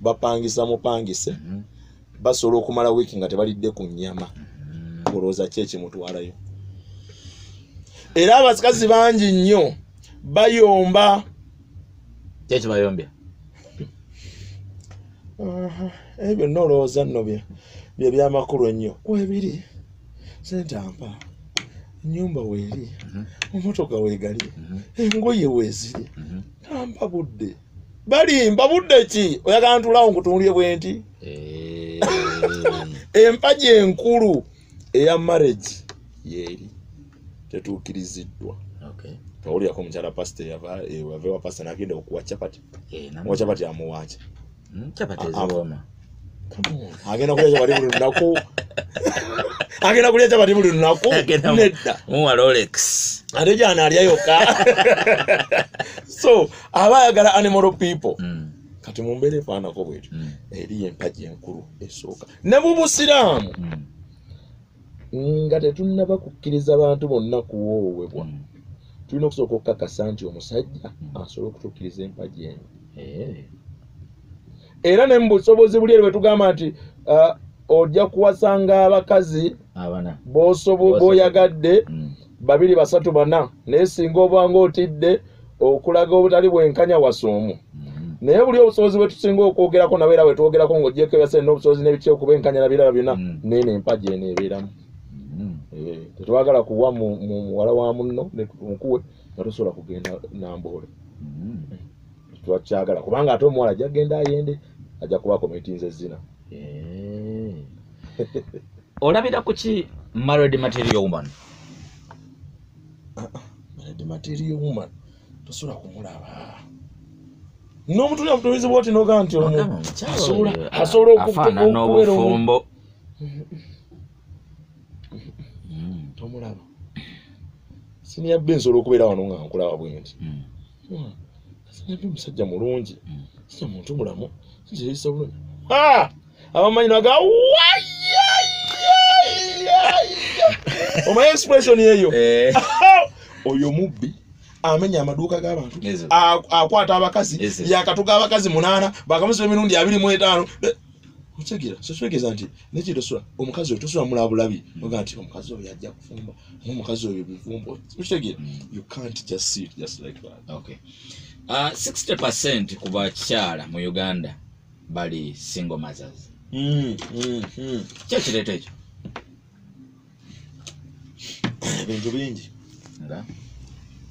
bapangisa mupangise basobola okumala weeki nga tebalidde ku nnyama olowooza kyeki mutwalayo. Era abasikazi bangi nnyo bayomba. Kyeki bayombya? Ebyo nolowooza nno bye byamakulu ennyo. Webiri sentampa ennyumba weeri omotoka weegali engoye weeziri tampa budde balimba budde ki oyagala ntulawo nkutunulye bwenti. Empagi enkulu eya marriage yeeri tetuukiriziddwa. Tawulyako omukyala pasita yava ewa pasita n'agenda okuwa capati. Wa capati amuwaaca. Capati eziwooma. Agenda kulya capati buli lunaku. Agenda kulya capati buli lunaku. Nedda. Muwa Rolex. Ate gy'ana alya yokka. So aba ayagala animal people. Kati mu mbeera efaanako bwetyo eri empagi enkulu esooka. Ne mu Busiraamu nga tetunnaba kukkiriza abantu bonna kuwoowebwa. Tulina okusooka okukakasa nti omusajja asobola okutukkiriza empagi eno. Era ne mu busobozi buli eri bwe tugamba nti ojja kuwasanga abakazi b'oyagadde 2, 3, 4 naye singa obanga otidde okulaga obutali bwenkanya wasoomu. Naye buli obusobozi bwe tusinga okwogerako nabeera bwe twogerako ng'ogyeko ebyase n'obusobozi n'ebiki okuba enkanya na birala byonna nene empagi eno ebeeramu. Tetwagala kuwa mu muwala wa munno ne tumukuwe nga tosobola kugenda namboole. Twakyagala kubanga ate omuwala ajja kugenda ayende ajja kuba committing zina. Olabira ku ki married material woman? Married material woman tosobola kumulaba. N'omuntu yamutumiza bwoti n'ogamba nti asobola okufaana n'obufumbo. Tomulaba. Siniyabbe nsobola okubeera wano nga nkulaba bwenti. Siniyabbe musajja mulungi. Sijja muntu mulamu. Sijja yisa bulungi. Abamanyi naga omanyi expression yeyo. Oyo mubbi amenya amaduuka g'abantu akwata abakazi yakatuga abakazi 8 bakamusiba emirundi 25. Otegera soswegeza nti nekitosula omukazi oyo tosula mulabulabi oga nti omukazi oyo yajja kufumba omukazi oyo bifumbo. Otegera you can't just see it just like that. Okay. 60% ku bakyala mu Uganda bali single mothers. Kyekireta ekyo? Ebintu bingi nga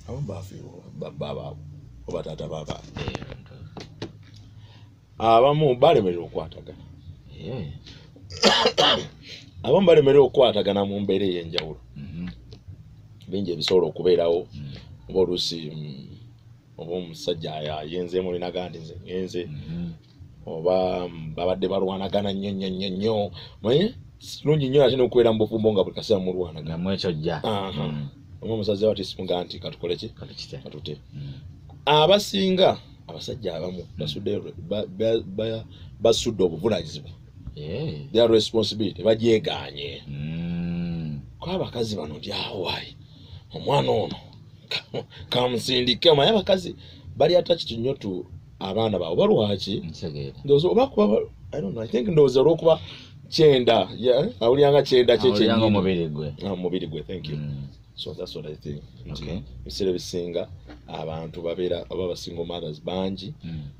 abo bafiirwa baba oba taata baba abamu balemererwa okukwatagana. Abamu balemererwa okukwatagana mu mbeera ey'enjawulo. Bingi ebisobola okubeerawo oba oluusi oba omusajja ayenzeemu linagandi nze ngenze oba babadde balwanagana nnyo kirungi nnyo ate n'okubeera mu bufumbo nga buli kaseera mulwanagana mu ekyo jja. Oba omusaze wati simuga nti katukole ki katute. Abasinga abasajja abamu basudde obuvunaanyizibwa. Their responsibility bagyegaanye. Kwa abakazi bano nti awaayi omwana ono kamusindike. Omanyi abakazi bali attached nnyo tu abaana baabwe balwaki ndowooza oba kuba I don't know, I think ndowooza olw'okuba kyenda awulyanga kyenda mubiri gwe. Thank you. So that's what I think. Ebiseera ebisinga abantu babeera oba basingle mothers bangi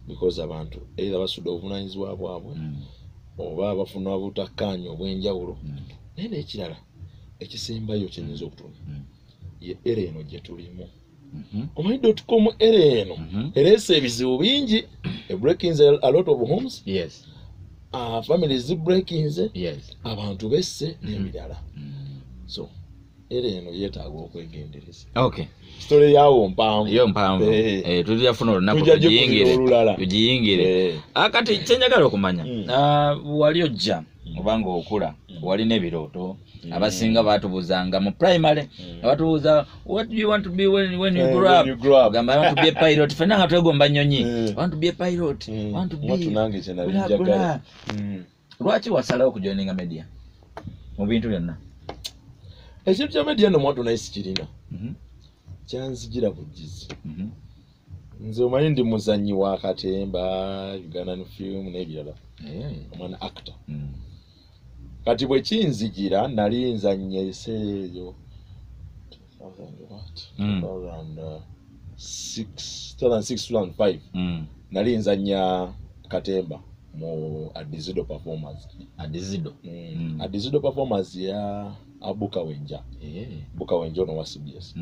because abantu either basudde obuvunaanyizibwa bwabwe oba bafuna obutakkaanya obw'enjawulo. Naye n'ekirala ekisembayo kyenyinza okutuna ye era eno gye tulimu omanyi.com era eno ereese ebizibu bingi breakings a lot of homes yes families breakings yes abantu besse n'ebirala so era eno yeetaaga okwegendereza okay story yawo mpanvu yo mpanvu tujafuna olunaku tugiyingire akati kyenjagala okumanya wali ojja obanga okula wali n'ebirooto abasinga batubuzanga mu primary abatubuza what do you want to be when you grow up gamba I want to be a pilot fena nga twegomba nnyonyi I want to be a pilot I want to be lwaki wasalawo kujoininga media mu bintu byonna ekintu kya media no mwatu naye sikirina kyanzigira bugizi nze omanyi ndi muzannyi wa katemba Ugandan film n'ebirala omwana actor kati bwe kinzigira nali nzannye eseeyo 2006-2005 nali nzannya katemba mu Adizido performance Adizido performance ya Abuka Wenja Buka Wenja ono wa CBS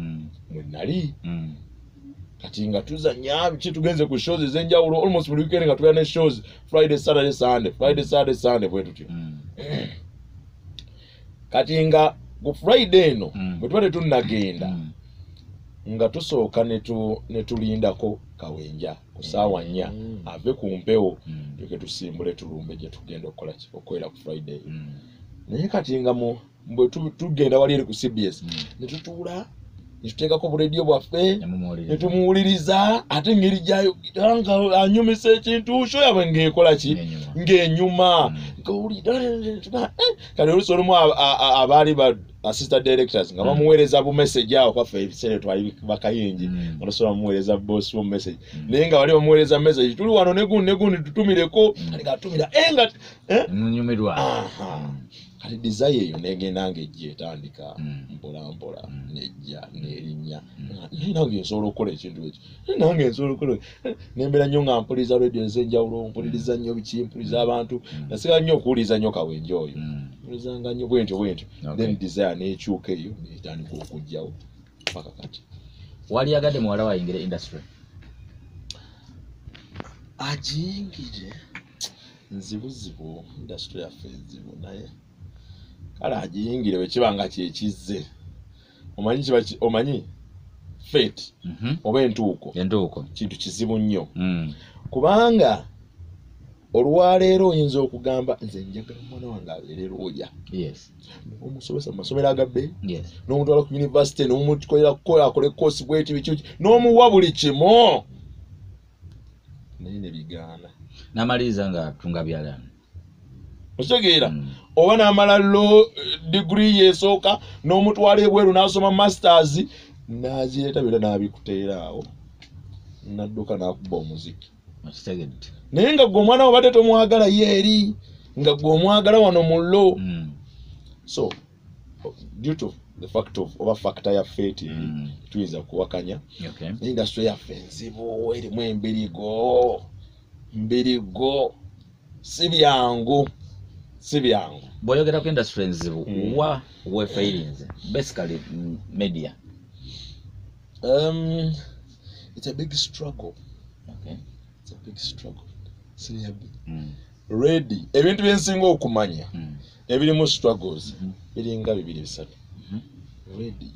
mwe nali kati nga tuzannya tugenze ku shows ezenjawulo almost buli weekend nga tuyana shows Friday Saturday Sunday bwe tutyo kati nga ku Friday eno bwe tubadde tunnagenda nga tusooka ne tulindako Kawenja ku ssaawa 4 ave ku mpewo tuke tusimbule tulumbe gye tugenda okukola okwera ku Friday naye kati nga bwe tugenda wali eri ku CBS ne tutuula ne tuteekako bureediyo bwaffe ne tumuwuliriza ate ngeri gyayo nga anyumisa ekintu sho yabe ng'ekola ki ng'enyuma kati oluusi olumu abaali ba assistant directors nga bamuweereza bu message awo kwaffe ebiseera twali bakayingi oluusi bamuweereza boss bu message naye nga bali bamuweereza message tuli wano ne gundi tutumireko ali gatumira nga nyumirwa kati desire eyo negenda ng'ejja etandika mpola nejja n'erinnya naye nange nsobola okukola ekintu ekyo nange nsobola okukola nembeera nnyo nga mpuliriza radio ez'enjawulo mpuliriza nnyo biki mpuliriza abantu nasigala nnyo okuwuliriza nnyo Kawenja oyo mpulizanga nnyo bwentyo then desire n'ekyuka eyo netandika okujjawo paka kati wali agadde muwala wayingira industry agiyingire nzibuzibu industry yaffe nzibu naye kale agiyingire bwe kibanga kyekizze omanyi fate oba entuuko kintu kizibu nnyo kubanga olwaleero oyinza okugamba nze njagala omwana wange abeere looya omusomesa mu masomero agabbe n'omutwala ku university n'omukolera kukola akole koosi bweti biki n'omuwa buli kimu naye ne bigaana n'amaliriza nga tunga byalana okitegeera oba n'amala law degree yeesooka n'omutwala ebweru n'asoma masters n'azireeta byonna n'abikuteera awo n'adduka n'akuba omuziki naye nga gwe omwana wabadde tomwagala yeeri nga gwe omwagala wano mu law so due to the fact of oba factor ya fate tuyinza kuwakanya industry yaffe nzibu erimu mbirigo si byangu bw'oyogera ku industry nzibu we failings basically media it's a big struggle ready ebintu byensinga okumanya ebirimu struggles biringa 2-3 ready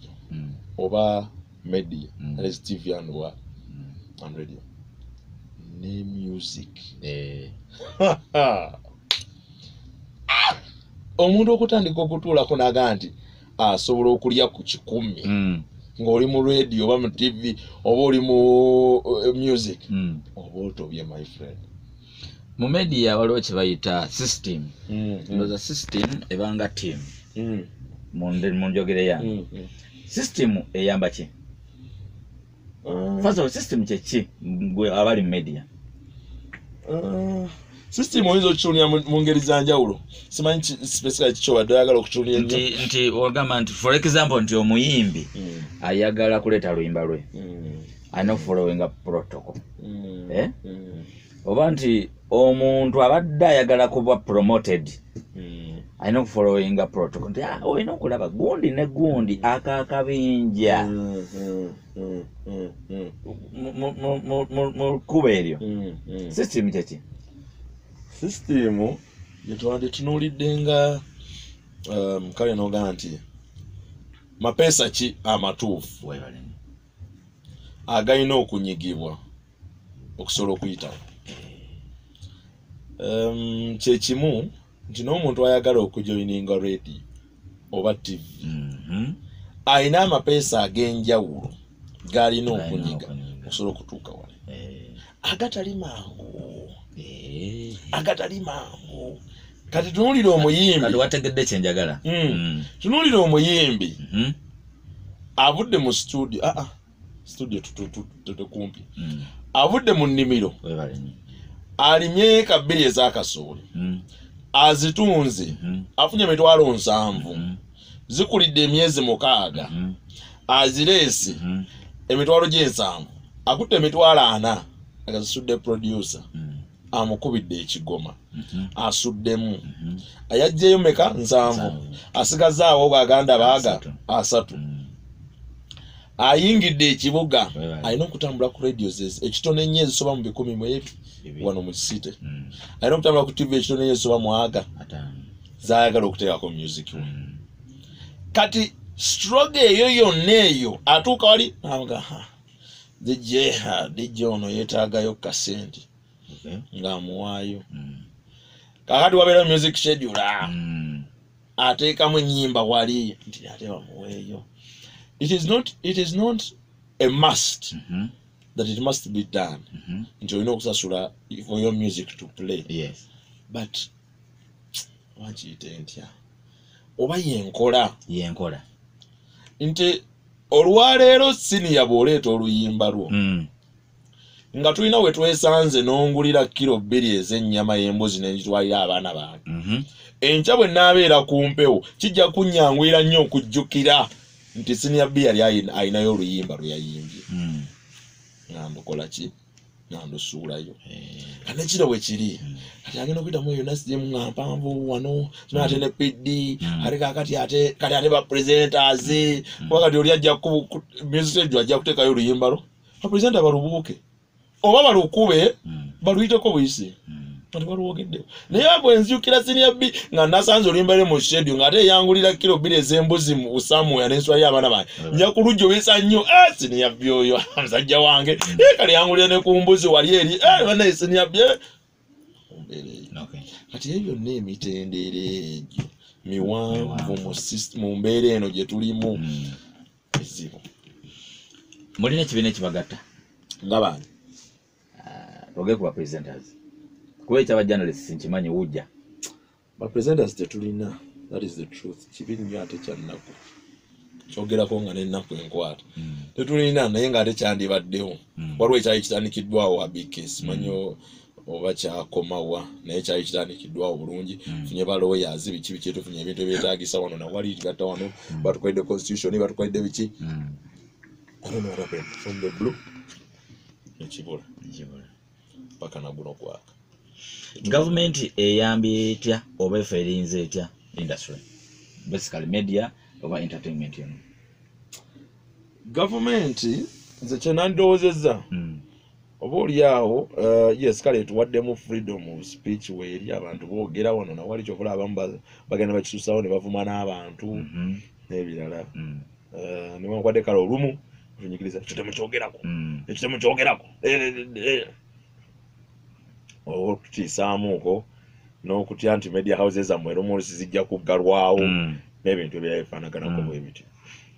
oba media that is TV and radio ne music omuntu okutandika okutuulako naga nti asobola okulya ku 10 ng'oli mu radio oba mu TV oba oli mu music oba otobye my friend mu media waliwo kye bayita system ndowooza system ebanga team mu njogere yange system eyamba ki first of all system kyeki gwe abali mu media system oyinza okukitunira mu ngeri za njawulo simanyi specific kikyoba ayagala okukitunira nti ogamba nti for example nti omuyimbi ayagala kuleeta luyimba lwe alina okufollowinga protocol oba nti omuntu abadde ayagala kuba promoted ayina okufollowinga protocol nti olina okulaba gundi ne gundi akakabinja mu kuba eryo system kyeki system gyetwandi tunuulidde nga kale nogaa nti mapeesa ki amatuufu agalina okunyigibwa okusobola okuyitawo kyekimu nti n'omuntu ayagala okujoininga radio oba TV ayina amapeesa ag'enjawulo g'alina okunyiga okusobola okutuuka wale agatali mangu kati tunuulira omuyimbi kati wategedde kyenjagala tunuulira omuyimbi avudde mu studio studio tutekumpi avudde mu nnimiro alimye eka 2 ez'akasooli azitunze afunye emitwalo 7 zikulidde emyezi 6 azireese emitwalo 7 akutte emitwalo 4 agazisudde producer amukubidde ekigoma asuddemu ayajjeyo meka 7 asigazaawo aganda baaga 3 ayingidde ekibuga alina okutambula ku radios ekitone ennyo ezisoba mu 10 wano mu kisite alina okutambula ku TV ekitone ennyo ezisoba mu 5 zaayagala okuteekako music kati stroke eyo yonna eyo atuuka wali DJ ono yeetaagayo kasente ng'amuwaayo kakati wabeera music schedule ateekamu ennyimba wali nti ate bamuweeyo. It is not a must that it must be done until you know kusasula for your music to play. Yes. But wachitentya oba yenkola nti olwaleero senior bwoleeta oluyimba lwo nga tulina we twesanze n'ongulira kilo 2 ez'ennyama y'embuzi n'egitwalira abaana bange enkya bwe naabeera ku mpewo kijja kunnyanguira nnyo okujjukira nti senior B yali ayinayo oluyimba lwe yayimbye ngandukola ki nandusuulayo kane kiro bwe kiri kati agenda okuyitamu eyo nasimu nga mpanvu wano sina ate ne PD ate kakati ate ba presenters kuba kati oli ajja music ajja kuteekayo oluyimba lwo apresenta balubuuke oba balukube baluyiteko buyisi kati baluwogeddewo naye bwenzijukira senior B nga nasanze oluyimba lwe mu schedule ng'ate yangulira kilo 2 ez'embuzi mu busamu yanenswali abaana bange nja kulujjobesa nnyo senior B oyo musajja wange kale yangulira ne ku mbuzi wali eri banaye senior B kati ebyo byonna emitendera egyo miwanvu mu mbeera eno gye tulimu ezibu mulina ekibiina ekibagatta nga bani twogere ku bapresenters kuba ekyaba journalists nkimanyi wujja bapresenters tetulina, that is the truth. Kibiina nnyo ate kyannaku kyogerako nga n'ennaku enkwata tetulina naye nga ate kyandibaddewo waliwo ekyali kitandikiddwawo abikesi manyo oba kyakomawa naye kyali kitandikiddwawo bulungi funye ba lawyers biki tufunye ebintu ebyetaagisa wano nawali tugatta wano batukoledde constitution batukoledde biki I don't know what happened from the blue ekibula paka na guno kwaka government eyambye etya oba eferinze etya industry basically media oba entertainment government nze kyenandirowoozezza oba oli awo yes kale tuwaddemu freedom of speech weeri abantu boogera wano nawali kyokula abamu bagenda bakisusawo ne bavuma n'abantu n'ebirala newankwadde kale olumu tunyigiriza ekitemukyoogerako okutiisaamuuko n'okutya nti media houses zammwe olumu zijja kuggalwawo n'ebintu ebyabifaanaganako bwe bityo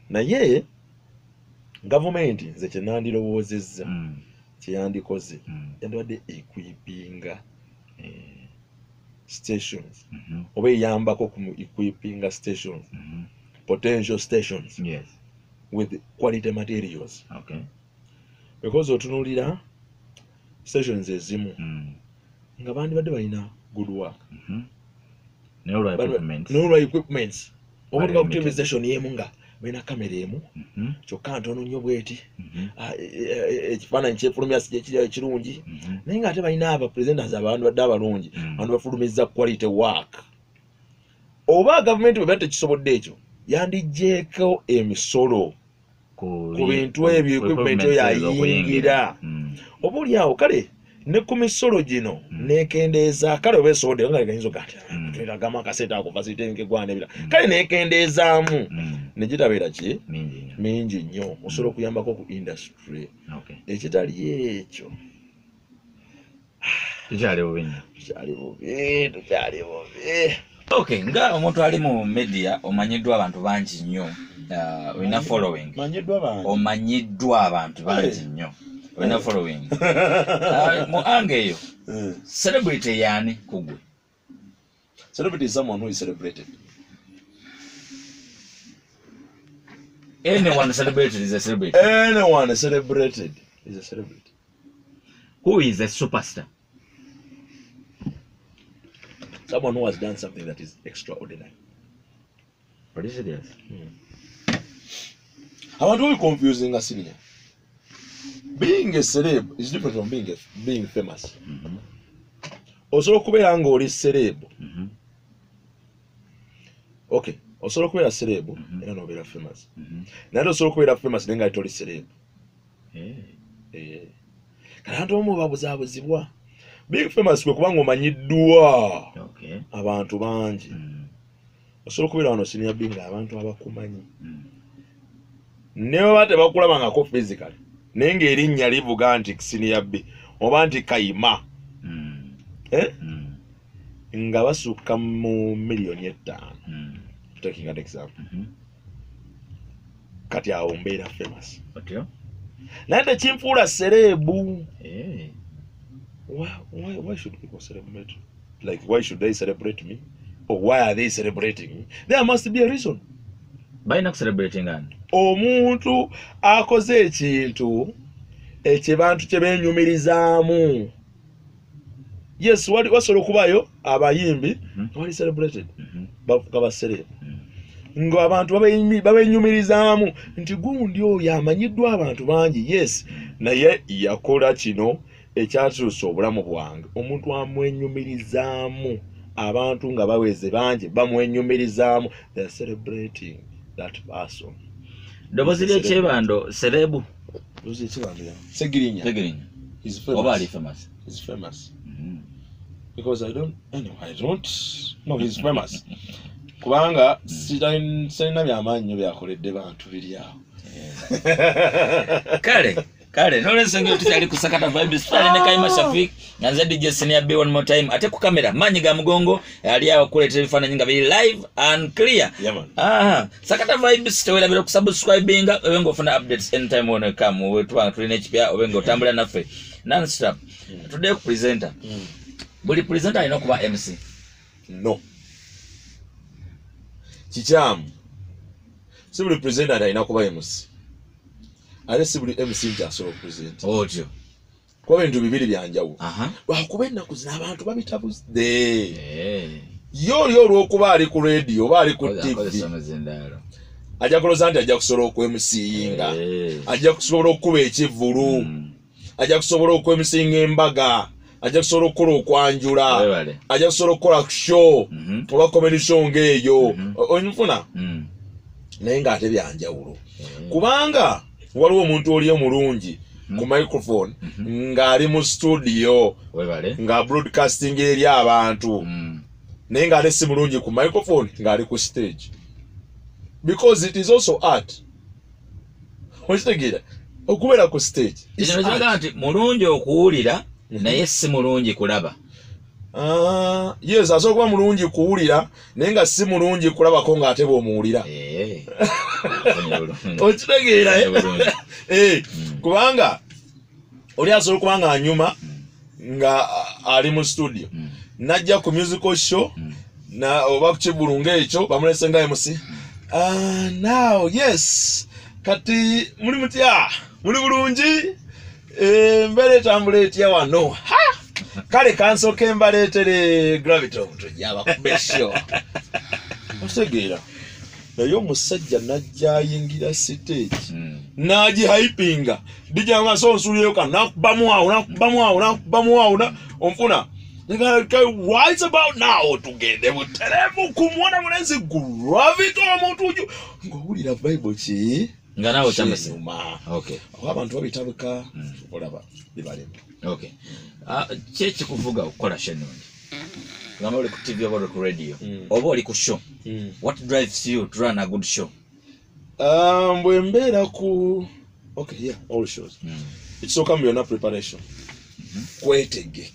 naye gavumenti nze kyenandirowoozezza kyeyandikoze yandibadde equipinga stations oba eyambako ku equipinga stations potential stations with quality materials because otunulira stations ezimu nga bandibadde balina good work n'olwa equipments omuntu ga ku station yemu nga balina kamera emu kyokka ntono nnyo bweti ekifaananyi kyefulumya ekiriawo ekirungi naye nga ate balina aba presenters abantu badde abalungi abantu bafulumizza quality work oba gavumenti bwe tekisobodde ekyo yandigyeko emisolo ku bintu ebyo equipment yayingira oba oli awo kale ne ku misolo gino nekendeeza kale oba esobodde nga leganyizo gati twiragama akasente ako fasitenge gwanebira kale nekendeezaamu negitabeera ki mingi nnyo osobola okuyambako ku industry ekitali ekyo tukyali bubi. Okay, nga omuntu ali mu media omanyiddwa abantu bangi nnyo olina following omanyiddwa abantu bangi nnyo olina following mu ange eyo celebrity yani kugwe? Celebrity is someone who is celebrated. Anyone celebrated is a celebrity. Anyone celebrated is a celebrity. Who is a superstar? Someone who has done something that is extraordinary. What is it? Yes. I want to be confusing a senior. Being a celeb is different from being famous. Also, kubeera nga oli celeb. Okay. Osobola kubeera celeb era n'obeera famous. Naye osobola kubeera famous naye nga toli celeb. Kale abantu omu babuzaabuzibwa. Being famous kwe kubanga omanyiddwa abantu bangi. Osobola kubeera wano senior being abantu abakumanyi. Ne baba tebakulabangako physically naye ng'erinnya livuga nti senior B oba nti Kayima. Nga basukka mu miliyoni 5. Taking an example. Kati awo mbeera famous. Naye tekinfuula serebu. Why should people celebrate? Like, why should they celebrate me? Or why are they celebrating me? There must be a reason. By not celebrating and omuntu akoze ekintu ekibantu kye benyumirizaamu. Yes, wasobola okubayo abayimbi wali celebrated bavuga baserebu ngo abantu babenyumirizaamu nti gundi oyo amanyiddwa abantu bangi. Yes, naye yakola kino ekyatuusa obulamu bwange. Omuntu amwenyumirizaamu abantu nga baweze bangi bamwenyumirizaamu. They are celebrating that person. Dobozi ly'ekyebando serebu. Dobozi ly'ekyebando ya Segirinya. He's famous. Oba ali famous. He's famous. Because I don't know he's famous. Kubanga sirina byamaanyi byakoledde bantu biri awo. Kale nolensenge tukyali kusakata vibes pale ne Kayima Shafik nganza DJ Senior B one more time ate ku kamera manyi ga mugongo ali awo kuleeta ebifaananyi nga biri live and clear. Sakata vibes tewelabira ku subscribinga obenga ofuna updates anytime when come wetu tulina ekipya obenga otambula naffe non stop. Today ku presenter buli presenter alina okuba MC. No, kikyamu si buli presenter alina kuba MC. Ale si buli MC nti asobola okupresenta. Otyo kuba bintu bibiri byanjawulo. Lwakuba ennaku zino abantu babitabuzde. Yo olw'okuba ali ku radio oba ali ku TV ajja kuloza nti ajja kusobola okwemusinga, ajja kusobola okukuba ekivvulu, ajja kusobola okwemusinga embaga, ajja kusobola okukola okwanjula, ajja kusobola okukola show oba comedy show ng'eyo onfuna. Naye ng'ate byanjawulo kubanga waliwo omuntu oli omulungi ku microphone ng'ali mu studio nga broadcasting eri abantu naye ng'ate si mulungi ku microphone ng'ali ku stage, because it is also art. Okitegeera okubeera ku stage ekiraga nti mulungi okuwulira naye si mulungi kulaba. Yes, asobola kuba mulungi kuwulira naye nga si mulungi kulabako ng'ate bw'omuwulira. Okitegeera kubanga oli asobola okuba nga anyuma nga ali mu studio najja ku musical show na oba ku kivulu ng'ekyo bamulese nga MC. Now yes, kati muli mutya, muli bulungi, embeera etambula etya wano. Kale kansoke mbaleetere Gravity tujja bakube show. Otegeera naye omusajja najja ayingira stage n'agihypinga dijja nga so nsulireyo nakubamu awo onfuna Right about now tugende muteremu kumwona mulenzi gravity omuntu uju ngowulira Bible ki nga nawe chamase. Okay. Abantu babitabuka olaba bibalemu. Okay. Chechi kuvuga ukola shenondi. Ngama oli ku TV oba ku radio. Oba oli ku show. What drives you to run a good show? Mbera ku okay, yeah, all shows. It's so come na preparation. Kwetegeka.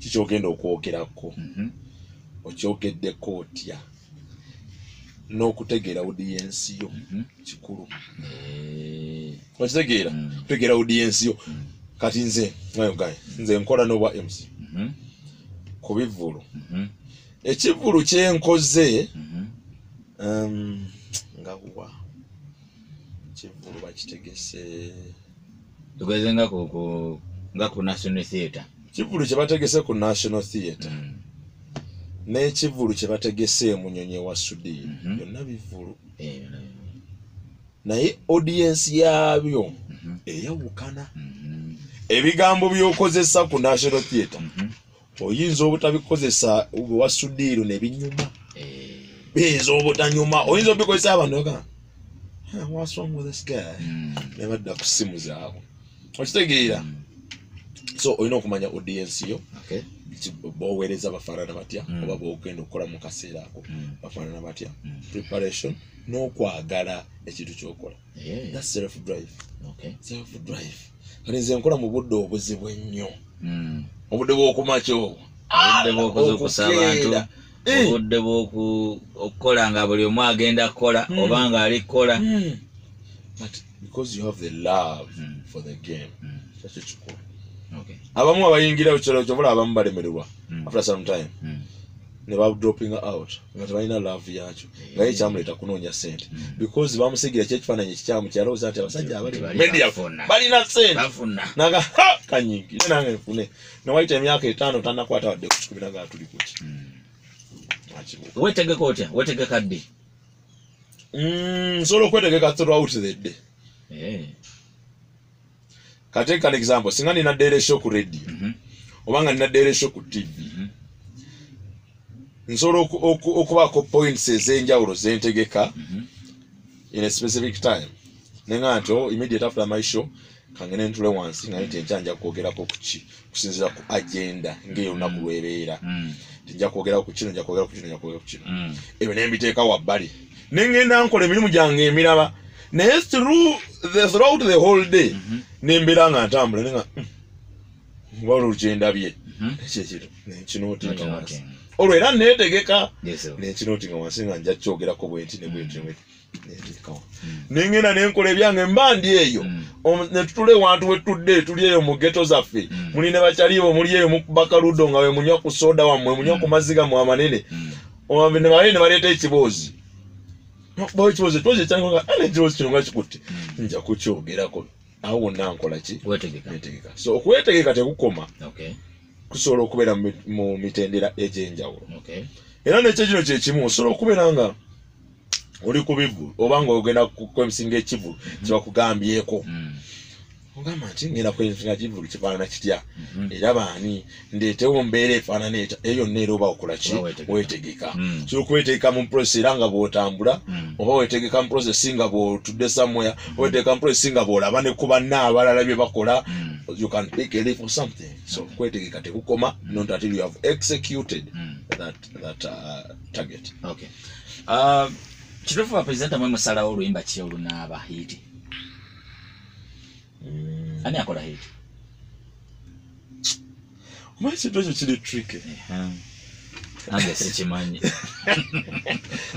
Kichogenda okwogerako. Okyogedde kotya. N'okutegeera audience yo kikulu. Okitegeera kutegeera audience yo. Kati nze nkola n'obwa MC. Ku bivulu. Ekivulu kyenkoze nga bwa kivulu bakitegese tugeze nga ku National Theatre. Kivulu kye bategese ku National Theatre. N'ekivulu kye bategese Munyonyi wa Sudi. Byonna bivulu. Naye audience yabyo eyawukana. Ebigambo by'okozesa ku National Theatre oyinza obutabikozesa wa Sudiru ne binyuma. Bizo obutanyuma oyinza obikozesa abantu nga what's wrong with this guy? Never da kusimu zaabo. Okitegeera. So oyina okumanya audience yo. Okay. Bowereza bafaanana batya oba bogenda okukola mu kaseera ako bafaanana batya. Preparation n'okwagala ekintu ky'okola. That's self drive. Okay. Self drive. Nze nkola mu budde obuzibu ennyo. Obudde bw'okumakyo. Obudde bw'okuzuukusa abantu. Obudde bw'okukola nga buli omu agenda kukola oba nga ali kukola. But because you have the love for the game. That's kikulu. Okay. Abamu abayingira ekiro kyobula abamu balemererwa. After some time. Ne ba dropping out. Nga tebalina love yakyo. Nga ye kyamuleta kunoonya sente. Because bamusigira ekifaananyi ekikyamu kyalowooza nti abasajja abali media balina sente. Naga kanyingi. Nange nfune. Newayita emyaka 5 tannakwata wadde ku 10 nga tuli kuki. Wetegeka otya? Wetegeka ddi? Nsobola okwetegeka throughout the day. Take an example. Singa nina daily show ku radio. Obanga nina daily show ku TV. Nsobola okubaako points ez'enjawulo zentegeka in a specific time. Nenga nti immediate after my show kangene ntule wansi nga nti enjanja kwogerako kuki kusinzira ku agenda ngeyo naku lwebeera. Njja kwogera ku kino njja kwogera ku kino njja kwogera ku kino. Ebyo ne mbiteeka wabbali. Nengenda nkola emirimu gyange emiraba. Naye throughout the whole day nembera nga ntambula nenga waliwo lukyendabye ekyekiro nenkinootinga wansi olwo era neetegeka nenkinootinga wansi nga nja kyogerako bwenti nebwenti neetegekawo nengenda nenkola ebyange mba ndi eyo netutula ewantu wetudde tuli eyo mu geto zaffe muli ne bakyalibo muli eyo mukubakaludo nga we munywa ku soda wammwe munywa ku mazzi gammwe amanene ne baye ne baleeta ekiboozi boy chiboze toje cyangwa ale chiboze kirunga kikutte nja kucyogerako aho wonna nkola ki wetegeka so okwetegeka tekukoma okay kusobola okubeera mu mitendera egy'enjawulo okay era nekyo kino kye kimu osobola okubeera nga oli ku bivu oba nga ogenda kwemusinga ekivulu kyebakugambyeko ogamba nti ngenda kwemusinga ekivulu kifaanana kitya era baani ndeetewo mbeera efaanana eta eyo neera oba okola ki wetegeka so okwetegeka mu process era nga bw'otambula oba wetegeka mu process nga bw'otudde somewhere wetegeka mu process nga bw'olaba ne ku banna abalala bye bakola you can pick a leaf for something so kwetegeka tekukoma not until you have executed that target. Okay. Kituufu bapresenta mwe musalawo oluyimba ki olunaaba hiti? Ani akola hiti? Omanyi kintu ekyo kiri tricky. Nange sikimanyi.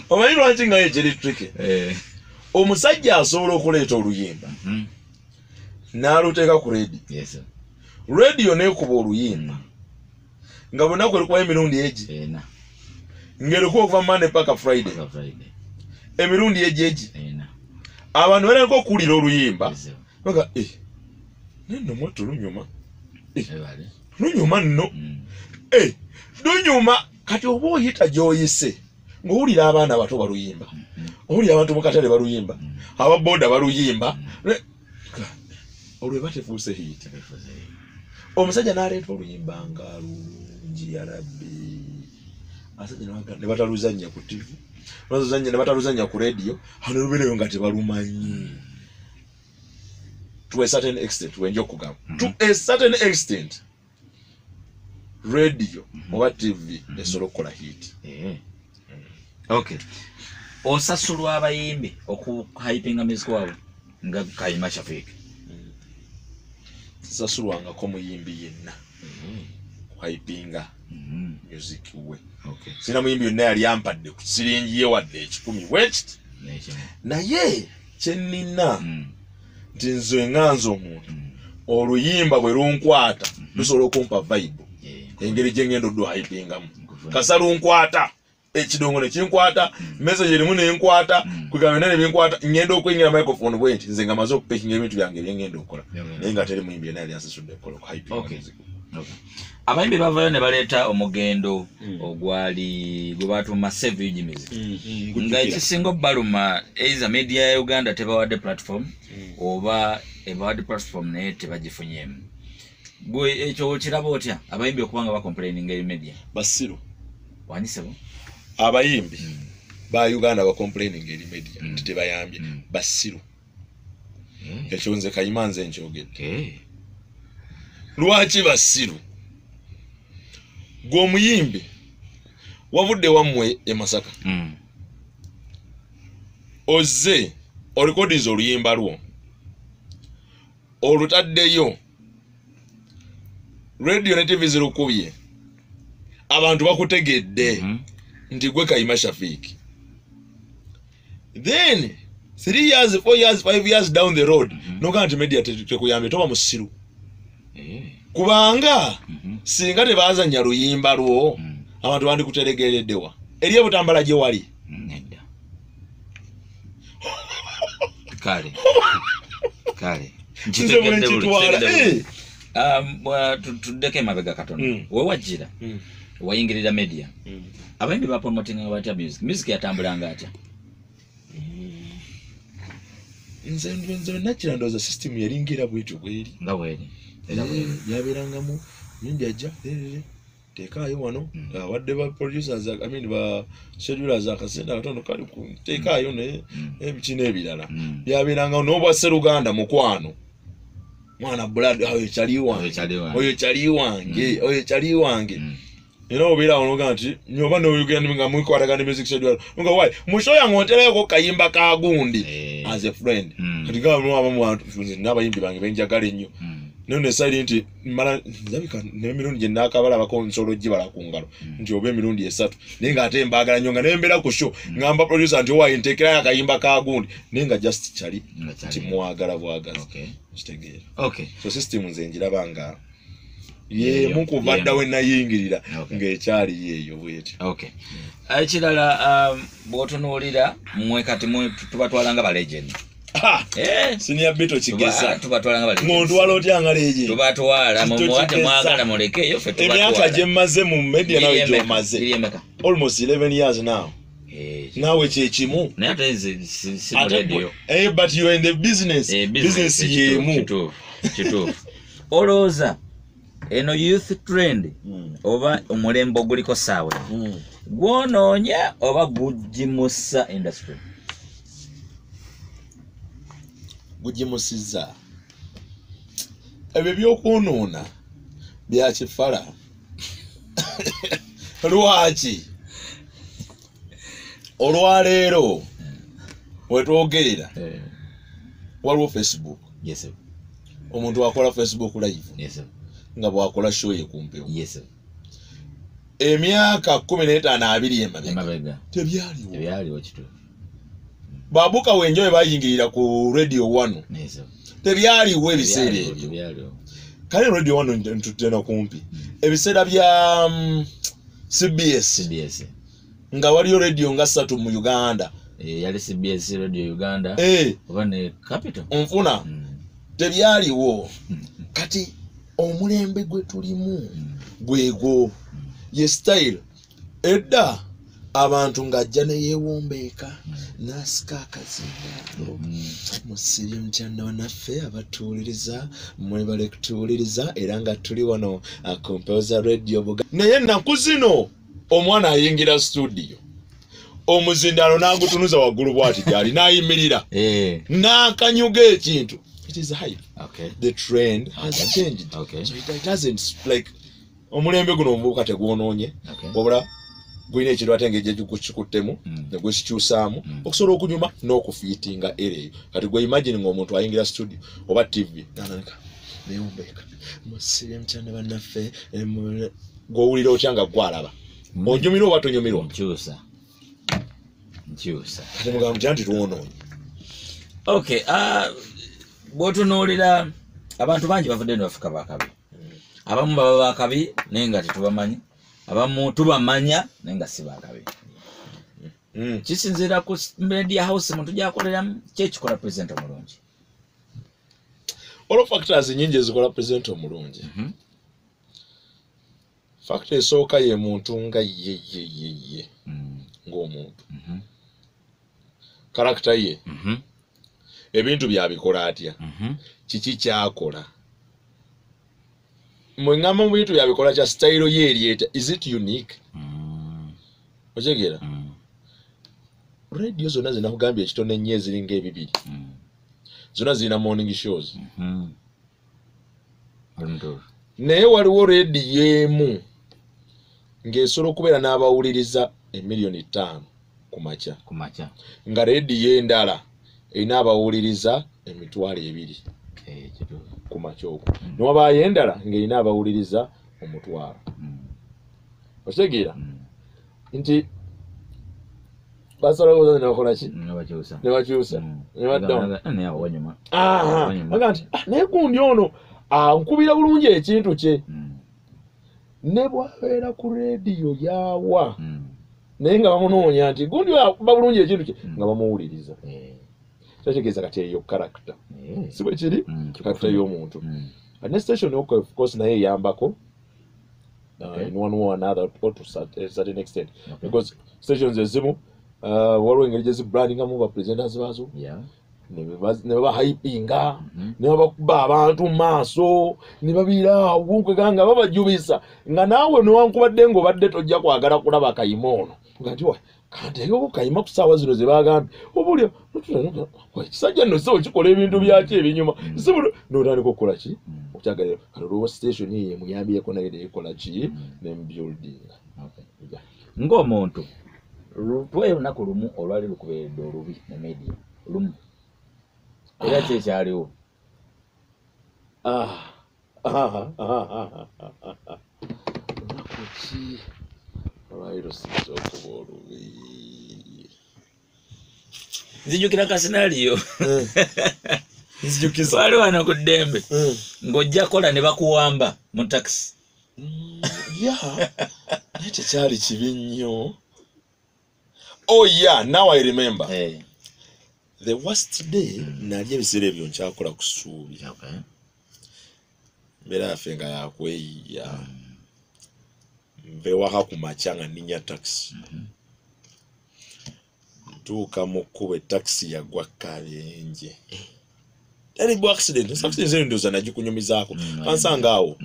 Omanyi lwaki nga kiri tricky? Omusajja asobola okuleeta oluyimba n'aluteeka ku radio. Yes. Radio neekuba oluyimba nga bunaku erikuba emirundi egi ng'erikuba okuva Monday paka Friday. Emirundi egi abantu balina okuwulira oluyimba baga nno mwatu lunyuma lunyuma nno lunyuma kati oba oyita gy'oyise ng'owulira abaana bato baluyimba owulira abantu mu katale baluyimba ababoda baluyimba olwo eba tefuuse hiti omusajja n'aleeta oluyimba nga lungi ya rabbi asajja ne bataluzannya ku TV ne bataluzannya ku radio hano lubereyo nga tebalumanyi to a certain extent wenja okugamba to a certain extent radio oba TV esobola okukola hit. Okay, osasulwa abayimbi okuhypinga music waabwe nga Kayima Shafiq? Sasulwangako muyimbi yenna hypinga music we. Sina muyimbi yonna yali ampadde ku siringi ye wadde 10 west naye kyenina nti nze nganza omuntu oluyimba bwe lunkwata lusobola okumpa vibe engeri gye ngenda odduhypingamu kasa lunkwata ekidongo ne kinkwata message erimu nenkwata kugamba nene binkwata ngenda okwingira microphone bwenti nze nga maze okupekinga ebintu byange byengenda okukola naye nga teri muyimbi yena yali asasudde okukola ku hyping. Abayimbi bavayo ne baleeta omugendo ogwali gwe batuma Save Music nga ekisinga obbaluma either media ya Uganda tebawadde platform oba ebawadde platform naye tebagifunyemu. Gwe ekyo kiraba otya abayimbi okubanga bacomplaininga eri media? Basiru wanyisebo abayimbi ba Uganda bacomplaininga eri media nti tebayambye basiru ekyo nze Kayima nze nkyogedde. Lwaki basiru? Gw'omuyimbi wavudde wammwe e Masaka ozze orekodiza oluyimba lwo olutaddeyo radio ne TV zirukubye abantu bakutegedde nti gwe Kayima Shafiq. Then 3 years 4 years 5 years down the road noga nti media tekuyambye toba musiru kubanga singa tebazanya luyimba lwo abantu bandi kuteregereddewa eriye butambala gye wali nedda kale tuddeko emabega katono we wajjira wayingirira media abayimbi bapromotinga batya music yatambulanga atya? nze nakira ndowooza system yalingira bwetyo bweri nga bweri yabeerangamu nyingi ajja teekaayo wano wadde ba producers ba schedulers akasente akatono kali teekaayo nebikina ebirala yabeerangamu n'obwa Sseruganda mukwano mwana blood oyo kyali wange era obeera onoga nti nyoba n'oyogera nga mwikwatagana music schedule nga why mushoya ngonterayo kayimba ka gundi as a friend kati gaba n'abayimbi bange benjagala ennyo none silent mara zabika n'emirundi gye nakabala bakonsolo gibala ku ngalo nti oba emirundi 3 naye nga ate mbagala nnyo nga nembera ku show ngamba producer nti why ntekera akayimba ka gundi naye nga just kyali nti mwagala bwagazi kitegeera. So system nze njirabanga ye mukuvadda we nayingirira ng'ekyali yeeyo bweti. Ekirala bw'otunuulira mmwe kati tubatwalanga ba legend. Senior Bito Kigesa tubatwalanga ba legend. Ng'ontwala otya nga legend? Tubatwala muwate mwagala mulekeyo ffe tubatwala. Emyaka gye mmaze mu media nawe gy'omaze almost 11 years now. Nawe kyekimu naye ate si mu radio. But you are in the business yemu kituufu. Olowooza eno youth trend oba omulembe oguliko saawe gwonoonya oba gugimusa industry? Gugimusizza. Ebyo byokwonoona byakifala. Lwaki olwaleero wetwogerera waliwo Facebook. Omuntu akola Facebook live nga bwakola show ye kumpewo. Emyaka 15-20 emabega tebyaliwo kituufu. Babuka wenjoye bayingirira ku Radio 1 tebyaliwo ebiseera ebyo. Kale Radio 1 ntutena kumpi ebiseera bya CBS nga waliyo radio nga 3 mu Uganda. Yali CBS Radio Uganda oba ne Capital onfuna tebyaliwo. Kati omulembe gwe tulimu gwego ye style edda abantu ng'ajja ne yeewombeeka n'asika akazingaalo musiri mukyanda wanaffe abatuwuliriza mwebale kutuwuliriza era nga tuli wano Composer Radio Buganda. Naye ennaku zino omwana ayingira studio omuzindalo n'agutunuza waggulu bw'ati gyali n'ayimirira n'akanyuga ekintu. It is hype. Okay. The trend has changed. Okay. So it doesn't like omulembe guno omubuuka tegwonoonye wabula gwina ekintu ate ng'ejja gukikuttemu ne gwesikyusaamu okusobola okunyuma n'okufiitinga ereeyo. Kati gwe imagine ng'omuntu ayingira studio oba TV n'ananika neyombeeka musiri mukyanda bannaffe gw'owulira otya nga gwalaba onyumirwa oba tonyumirwa nkyusa kati mugamba mutya nti twonoonye. Okay, bw'otunuulira abantu bangi bavudde ne bafuka bakabi. Abamu baba bakabi naye nga tetubamanyi, abamu tubamanya naye nga si bakabi. Kisinziira ku media house muntu gy'akoleramu kyekikola pulezidenti omulungi. Olwo factors nyingi ezikola pulezidenti omulungi. Factor esooka ye muntu nga ye ng'omuntu. Karakita ye. Ebintu byabikola atya. Kiki kyakola. Mwengamba mu bintu byabikola kya style ye erieta. Is it unique? Ojegeera? Radio zonna zinakugambye ekitone nnyo eziringa ebibiri. Zonna zirina morning shows. Naye waliwo radio emu ng'esobola okubeera n'abawuliriza 5,000,000 ku makya. Nga radio endala erina abawuliriza 2,000,000 ku makya okwo. Ne wabaayo endala ng'erina abawuliriza 1,000,000. Otegeera nti basalawo ne bakola ki? Ne bakyusa. Ne baddamu. Baga nti naye gundi ono ankubira bulungi ekintu kye. Ne bwabeera ku radio yawa. Naye nga bamunoonya nti gundi akuba bulungi ekintu kye nga bamuwuliriza. Kitegeeza kati eyo character. Si bwe kiri character y'omuntu. Ne station of course naye eyambako in one way or another or to a certain extent. Because stations ezimu waliwo engeri gye zibrandingamu ba presenters baazo. Ne baba hypinga, ne bakuba abantu maaso, ne babira obukwega nga babajubisa. Nga naawe newankubadde ng'obadde tojja kwagala kulaba kayima ono. Ngati wa kanteekeko kayima ku ssaawa zino ze bagambye. Obulya kisajja nno so kikola ebintu byaki ebinyuma. N'otandika okukola ki? Okyagalira kati olwo station ye muyambyeko naye neekola ki? N'emubuilding. Ng'omuntu lutwe lunaku lumu olwali lukubeeredde olubi mu media lumu. Era kyekyaliwo. Lunaku ki olwali lusinze okuba olubi? Nzijukira kasinaliyo. Wali wano ku ddembe ng'ojja kola ne bakuwamba mu taxi. Naye tekyali kibi nnyo. Oh yeah, now I remember. The worst day nali ebiseera ebyo nkyakola ku ssuubi. Mbeera yaffe nga yakweyiya. Nve waka ku makya nga nninya taxi. Ntuuka mu kkubo taxi yagwa kabenje. Terrible accident. Accident zino ndowooza nagikunyumizaako. Kansanga awo.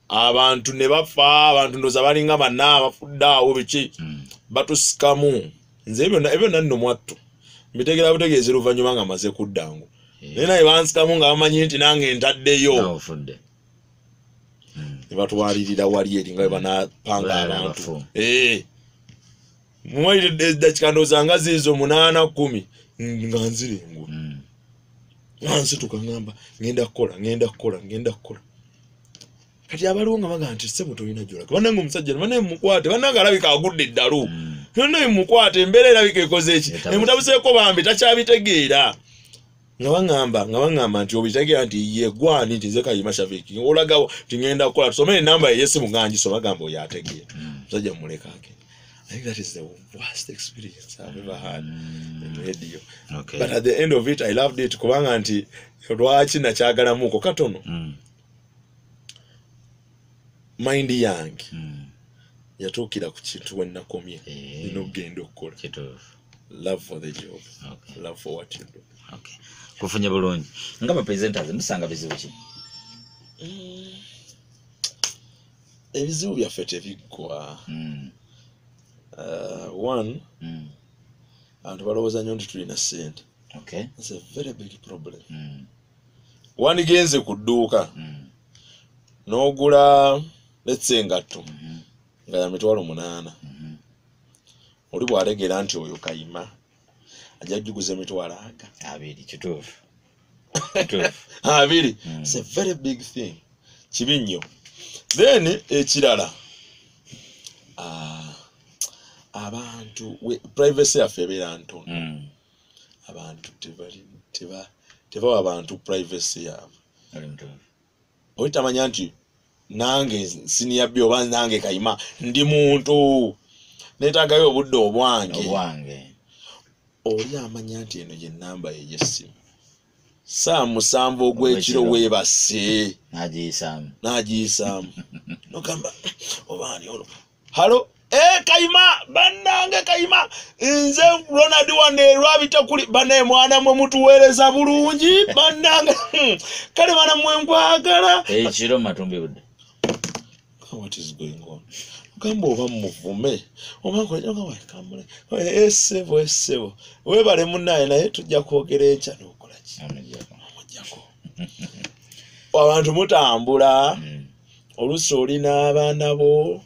Abantu ne bafa, abantu ndowooza balinga banna abafudde awo biki. Batusikamu. Nze ebyo nanno mwattu. Mbitegera butegeeza oluvannyuma nga maze kuddangu. Naye naye bansikamu nga bamanyi nti nange ntaddeyo. Ne batwalirira wali eri nga bwe banapanga abantu. Muwalire eddakika ndowooza nga ziizo 8-10 nga nzirengwa. Nansituka ngamba ngenda kukola. Kati abaliwo nga baga nti ssebo tolina gy'olaga. Bannange omusajja bannange mukwate, bannange alabika agudde eddalu. Bannange mukwate embeera erabika ekoze eki. Emutabuseeko bambi takyabitegeera. Nga baŋŋamba nti obitegeera nti ye gwani nti nze Kayima Shafiki. Olagawo nti ngenda kukola tusomere ennamba y'essimu nga ngisoma gamba oyo ategeera. Omusajja mumuleka ake. I think that is the worst experience I've ever had in radio. Okay. But at the end of it, I loved it. Kubanga nti lwaki yatuukira ku kintu we nakomye nina okugenda okukola love for the job love for what you do. Kufunye bulungi nga bapresenters musanga bizibu ki? Ebizibu byaffe tebiggwa. One, abantu balowooza nnyo nti tulina ssente. That's a very big problem. Wandigenze ku dduuka n'ogula let's say engatto nga ya mitwalo 8 oli bw'alegera nti oyo kayima ajja kuguza emitwalo 2. Kituufu. It's a very big thing. Kibi nnyo. Then ekirala abantu privacy yaffe ebeera ntono. Abantu teba abantu privacy yaabwe. Oyitamanya nti nange senior byo oba nange kayima ndi muntu neetaagayo obudde obwange. Oli amanya nti eno gye nnamba ye y'essimu. Saa 7 ogw'ekiro weebase n'agiyisaamu nogamba obaani ono halo kayima bannange kayima nze Ronald wane lwabita kuli bane mwana mwe mutuweereza bulungi bannange kale bana mwe nkwagala ekiro matumbi budde. What is going on? Gamba oba muvume omanko nyoga kamule esebo webale munnaye naye tujja kwogera enkya n'okola ki amujjako abantu mutambula oluusi olina abaana bo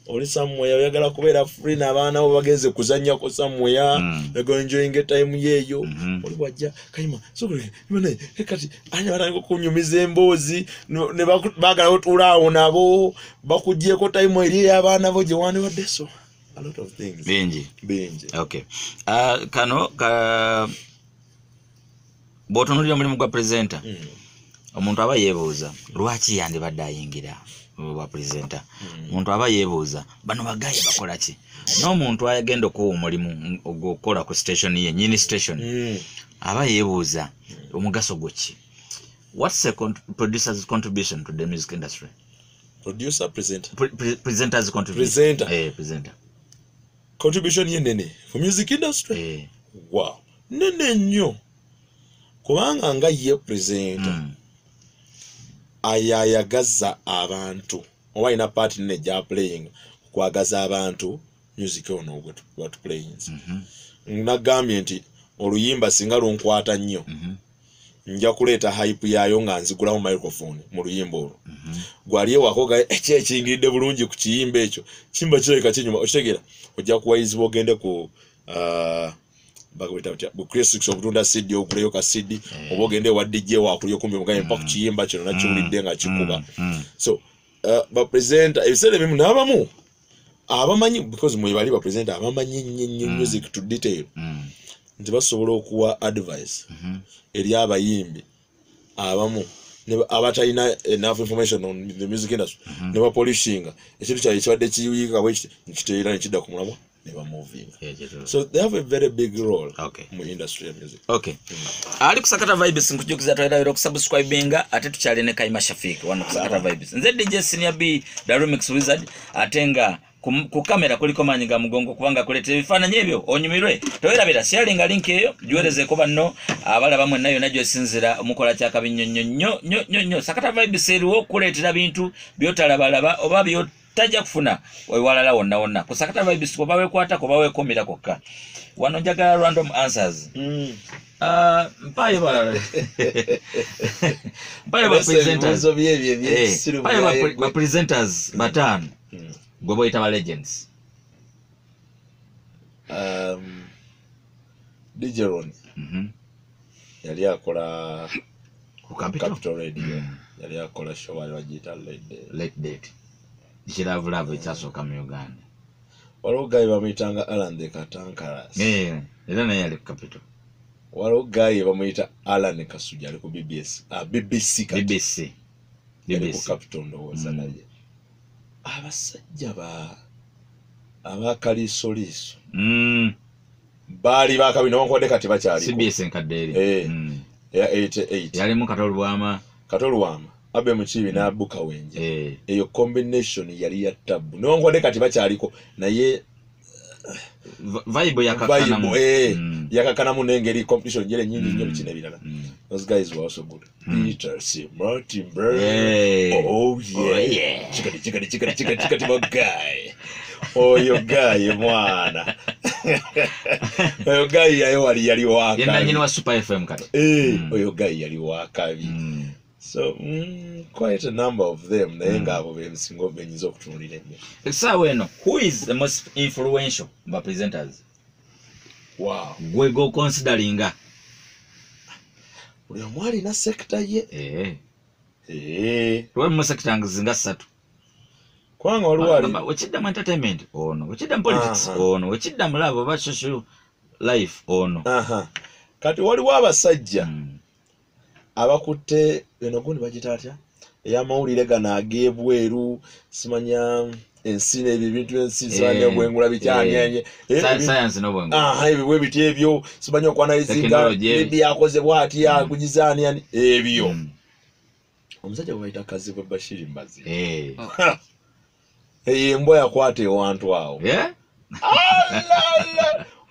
oli somewhere oyagala kubeera free n'abaana bo bagenze kuzannyako somewhere they're enjoying time yeeyo oli bwajja kayima sokole bane kati anya batandika okunyumiza emboozi ne baagala otuula awo nabo bakuggyeko time eri abaana bo gye wandiwadde so a lot of things bingi. Okay. Kano bw'otunuulira omulimu gwa presenter omuntu aba yeebuuza lwaki yandibadde ayingira bwa presenter. Omuntu aba yeebuuza bano bagayi bakola ki? N'omuntu ayagenda okuwa omulimu ogwokukola ku station ye nyini station aba yeebuuza omugaso gwo ki? What's the producer's contribution to the music industry? Presenter's contribution. Presenter. Contribution ye nene for music industry. Wow. Nene nnyo. Kubanga nga ye presenter ayayagaza abantu oba ina part ne ja playing kwagaza abantu music ono what playing. Nagambye nti oluyimba singa lunkwata nnyo nja kuleeta hype yayo nga nzigulawo microphone mu luyimba olwo gwaliye wakoga ekyekingidde bulungi ku kiyimba ekyo kimba kireka kinyuma okitegera ojja kuwayizibwa ogende ku Chris okutunda CD okuleyo ka CD oba ogende wa DJ wakulyo kumbi mugaye mpaka kiyimba kino nakiwulidde nga kikuba. So ba presenter ebisere bimu n'abamu abamanyi because mwe bali ba presenter abamanyi nnyo music to detail nti basobola okuwa advice eri abayimbi abamu abatalina enough information on the music industry ne ba polishing ekintu kya ekibadde kiyuyika bwekiti nkiteera nekidda ku mulamwa ne ba moving. So they have a very big role mu industry of music. Ali kusakata vibes nkujukiza twera okusubscribinga ate tukyali ne Kayima Shafiq wano kusakata vibes nze DJ Senior B the Remix Wizard atenga ku kamera kuliko manyiga mugongo kubanga kuleta ebifaananyi ebyo onyumirwe towerabira sharing link eyo juwereze ko banno abala bamwe nayo najyo esinzira omukola kya kabinyonnyo sakata vibes eriwo kuletera bintu byotalabalaba oba byo tajja kufuna walala wonna kusakata vibes ko bawe kwata ko bawe komira kokka wano njagala random answers mpaye ba presenters mpaye ba presenters batano gobo ita legends DJ Ron yali akola ku Capital Radio yali akola show wali wajita late date Love ekyasoka mu Uganda waliwo guy bamuyitanga Alan the Katankaras era naye yali ku Capital waliwo guy bamuyita Alan Kasuja ali ku BBC ku Capital ndowooza naye abasajja abakalisoliso baali bakabina wankwade kati bakyali CBS enkadde eri ya 88 yali mu Katolwama abe mukibi n'abuka wenje eyo combination yali ya tabu newankubadde kati bakyaliko naye vibe yakakanamu yakakanamu n'engeri competition jere nyingi nnyo bikina ebirala those guys were also good Peter C. Martin oh yeah chikati my guy oyo guy mwana oyo guy yali waka yenda nyine wa Super FM kati oyo guy yali wakabi so quite a number of them naye ngabo bebisingo benyizo okutunulira ennyo sawa eno who is the most influential by presenters we go considering buli omu alina sekita ye lwemu sekita nzinga 3 kubanga waliwo ali wekidda mu entertainment ono wekidda mu politics ono wekidda mu labo oba social life ono kati waliwo abasajja abakutte eno gundi bagita atya ey'amawulire gano ag'ebweru simanya ensi n'ebyo ebintu ensi sibanya obwengula bikyanyenye science n'obwengula ebyo biti ebyo simanya okwanalizinga bibi yakozebwa atya kugizaani ebyo omusajja gwe bayita Kazibu Bashir Mbazi embwa yakwata ewantu awo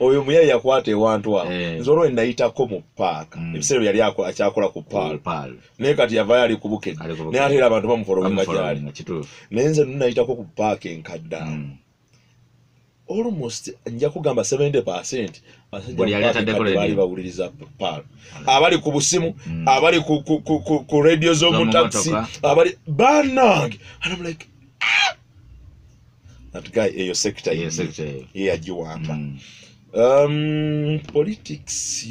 oyo muyayi yakwata ewantu awo nze olwo nayitako mu paaka ebiseera yali akyakola ku paal naye kati yavayo ali kubukedde naye ate era abantu bamufolominga gyali naye nze nayitako ku paaka enkadde awo almost nja kugamba 70% bali bawuliriza paal abali ku busimu abali ku radio z'omu taxi abali banange and I'm like that guy eyo sector ye agiwamba politics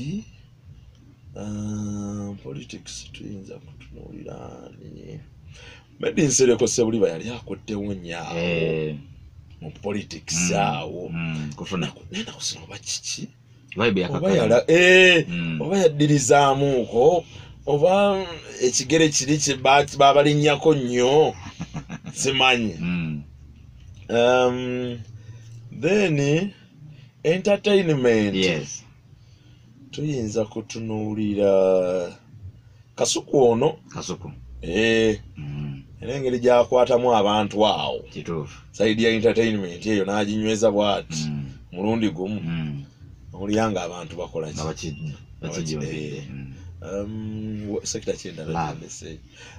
tuyinza kutunuulirani maybe nsereko sebuliba yali akoddewo nnyo mu politics awo nenda kusina oba kiki oba yaddirizaamuuko oba ekigere kiri babalinnyako nnyo simanyi then entertainment tuyinza kutunuulira Kasuku ono era engeri gyakwatamu abantu awo saidi ya entertainment eyo n'aginyweza bwati mulundi gumu olyanga abantu bakola sekita kyendala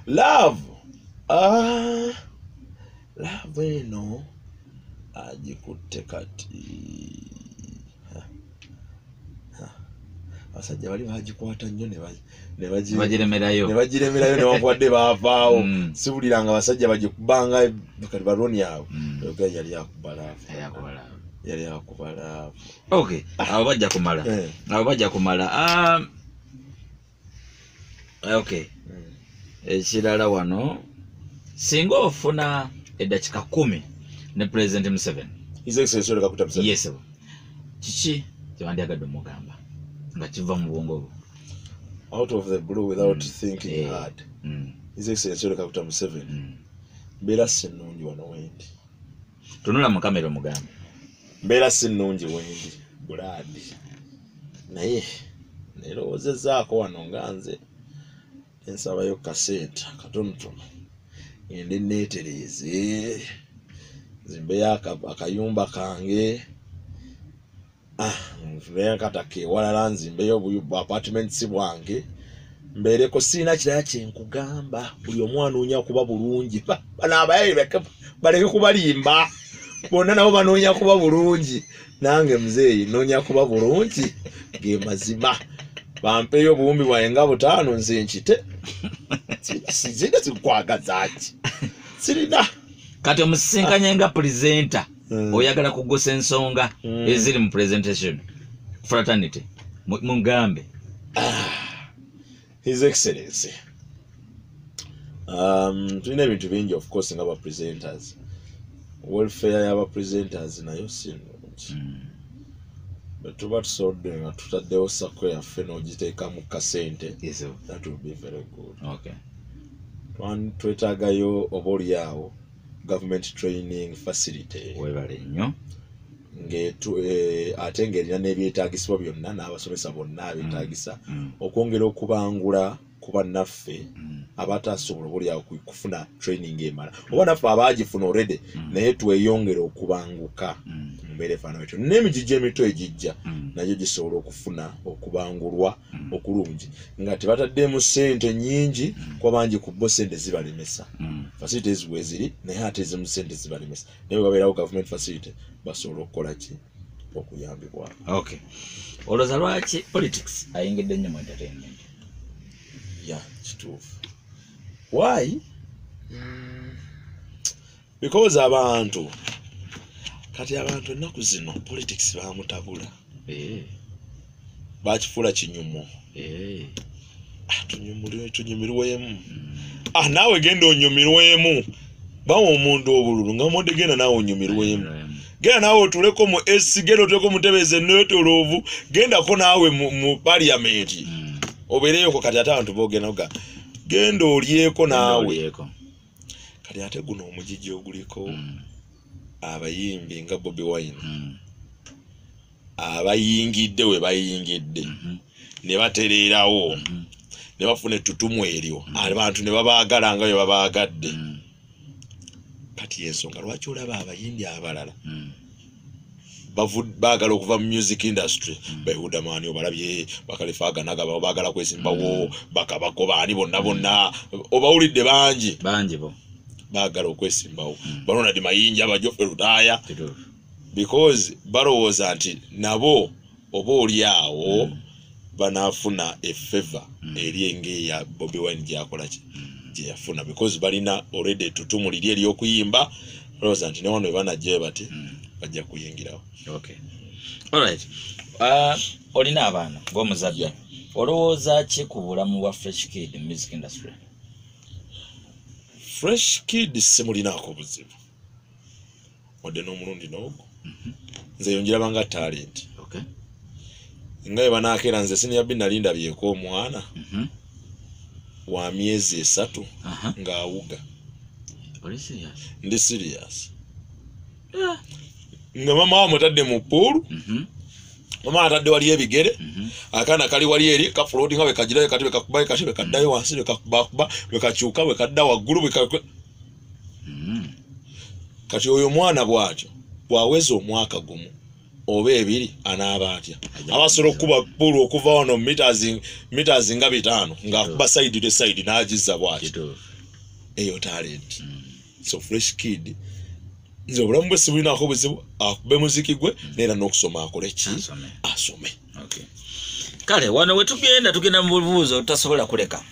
love eno agikutte kati abasajja bali bagikwata nnyo ne bagiremerayo newankubadde baavaawo siwuliranga abasajja bagikubanga kati baroni awo oga yali akubalaavu okay abo bajja kumala okay ekirala wano singa ofuna eddakiika 10 ne President Museveni yes kiki kyewandyagadde omugamba nga kiva mu bwongo bwo out of the blue without thinking hard His Excellency Yoweri Kaguta Museveni mbeera sinnungi wano wendi tunula mu kamera omugamba mbeera sinnungi wendi buladi naye nerowoozezzaako wano nga nze ensabayo kasente katonotono ende neetereeze nzimbeyo akayumba kange nfuleyo kataka ewalala nzimbeyo apartments bwange mbeereko siina kirala kyenkugamba buli omu anoonya kuba bulungi bano abayayi baleke kubalimba bonna nabo banoonya kuba bulungi nange muzeeyi noonya kuba bulungi ge mazima bampeyo obuwumbi bwange nga 5 nze nkite sizina zikwagazaki sirina kati omusisinkanye nga presenter oyagala kugosa ensonga eziri mu presentation fraternity mugambe His Excellency tulina ebintu bingi of course nga ba presenters welfare y'aba presenters nayo sinungi tuba tusobodde nga tutaddewo sako yaffe n'ogiteeka mu kasente that will be very good twetaagayo oba oliawo government training facility webale nnyo ate ng'erina n'ebyetaagisibwa byonna n'abasomesa bonna abeetaagisa okwongera okubangula kuba naffe abatasobola buli kufuna training emala oba naffe abagifuna already naye tweyongere okubanguka mbeere faana wetyo n'emijiji emito egijja nayo gisobola okufuna okubangulwa okulungi nga tebataddeemu ssente nnyingi kuba bangi ku bo ssente zibalemesa facilities bwe ziri naye ate ezimu ssente zibalemesa naye babeerawo government facility basobola okukola ki okuyambibwa. Okay, olowooza lwaki politics ayingidde nnyo mu entertainment? Yeah, kituufu. Why? Because abantu ennaku zino politics bamutabula bakifuula kinyumo tunyumirwemu naawe genda onyumirwemu bawa omuntu obululu nga modde genda naawe onyumirwemu genda naawe otuleko mu esi genda otuleko mu ntebe zennetoloovu gendako naawe mu parliament obeereyoko kati ate abantu boogenda genda olyeko naawe kati ate guno omugigi oguliko abayimbi nga Bobi Wine abayingidde we bayingidde ne batereerawo ne bafuna ettutumu eryo abantu ne babaagala nga bwe babaagadde kati ensonga lwaki olaba abayimbi abalala baagala okuva mu music industry behudamaani obalabye bakalifaganaga baagala kwesimbawo bakabakobaani bonna obawulidde bangi bo baagala okwesimbawo Ronald Mayinja Bajofe Lutaaya because balowooza nti nabo oba oli awo banaafuna efeva eri engeeya Bobi Wine gyakola gye yafuna because balina already ettutumu liri ery'okuyimba balowooza nti ne wano we banajjayo bati bajja kuyingirawo. Okay, alright. Olina abaana ng'omuzadde olowooza ki ku bulamu bwa Fresh Kid mu music industry? Fresh Kid simulinaako buzibu wadde n'omulundi n'ogwo nze yongerabanga talent nga bwe banaakeera nze siniyabbi nali ndabyeko omwana wa myezi 3 ng'awuga. Ndi serious nga mama wamutadde mu poolu mama atadde wali ebigere akaana kali wali eri kafuloti nga bwe kagirayo kati bwe kakubayo kati bwe kaddayo wansi bwe kakubakuba bwe kakyuka bwe kadda waggulu bwe kati oyo mwana bw'atyo bw'aweza omwaka gumu oba 2 anaaba atya abasobola okukuba poolu okuva wano meters nga 5 ng'akuba side to side n'agizza bw'atyo eyo talent. So Fresh Kid nze obulamu bwe sibulinaako buzibu akube muziki gwe neera n'okusoma akole ki asome. Kale wano tugenda mu bubuuzo tutasobola kuleka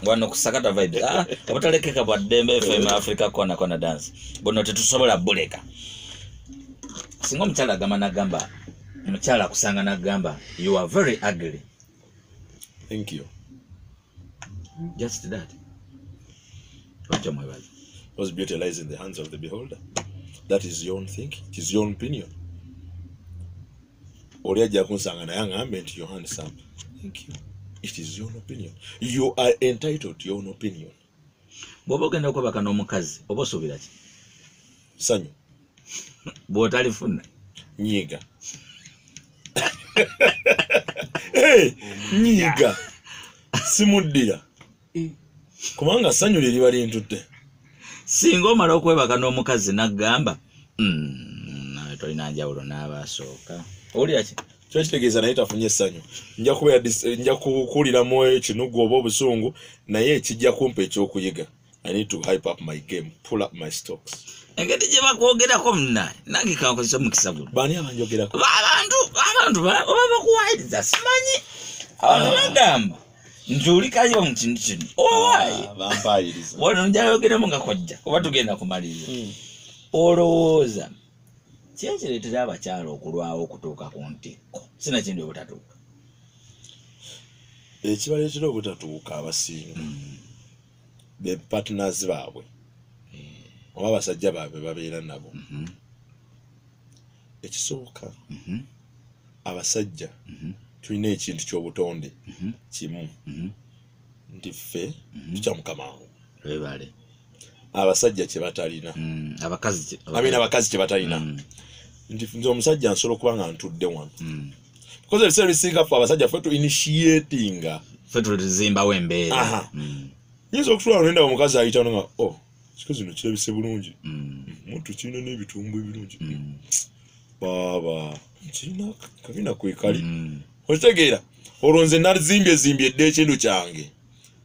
wano ku Sakata Vibes obutalekeka bwa Dembe FM Africa kona dance bono tetusobola buleka singa omukyala agamba nagamba omukyala akusanga nagamba you are very ugly. Thank you. Just that. What am I right? Because beauty lies in the hands of the beholder. That is your own thinking. It is your own opinion. Oriaja kunsanga na yangambe nti you're handsome. Thank you. It is your own opinion. You are entitled to your own opinion. Bwoba ogenda okwebaka n'omukazi oba osuubira ki? Sanyu. Bw'otalifuna? Nyiga. Hey, nyiga. Simuddira. Kubanga sanyu liriba lintutte. Singa omala okwebaka n'omukazi n'agamba nawe tolina njawulo n'abasooka owulira ki? Kyo kitegeeza naye tafunye essanyu nja kukuuliramu ekinugu oba obusungu naye kijja kumpa ekyokuyiga. I need to hype up my game, pull up my stocks. Engeri gye bakwogerako munnaye nange kankozesa omukisa guno. Baani abanjogerako? Abantu oba bakuwaayiriza simanyi. Abantu bagamba njulikayo mu kintu kino owaayi bampayiriza wano njayogeremu nga kojja oba tugenda kumaliriza olowooza ki ekireetera abakyala okulwawo okutuuka ku ntikko sinakindi obutatuuka? Ekibaleetera obutatuuka abasinga be partners baabwe oba abasajja baabwe babeera nabo. Ekisooka abasajja tulina ekintu ky'obutonde kimu nti ffe tutya Mukama webale. Abasajja kye batalina abakazi kye batalina nti nze omusajja nsobola okuba nga ntudde wano because ebiseera bisinga ffe abasajja ffe tu initiatinga fetu tuzimba wembeera. Aha. Yinza okutwala nenda omukazi ayita nga kikozi no kirabise bulungi. Muntu kino n'ebitumbu ebirungi. Baba kina kabina kwekali. Okitegeera olonze nazimbye edde ekintu kyange.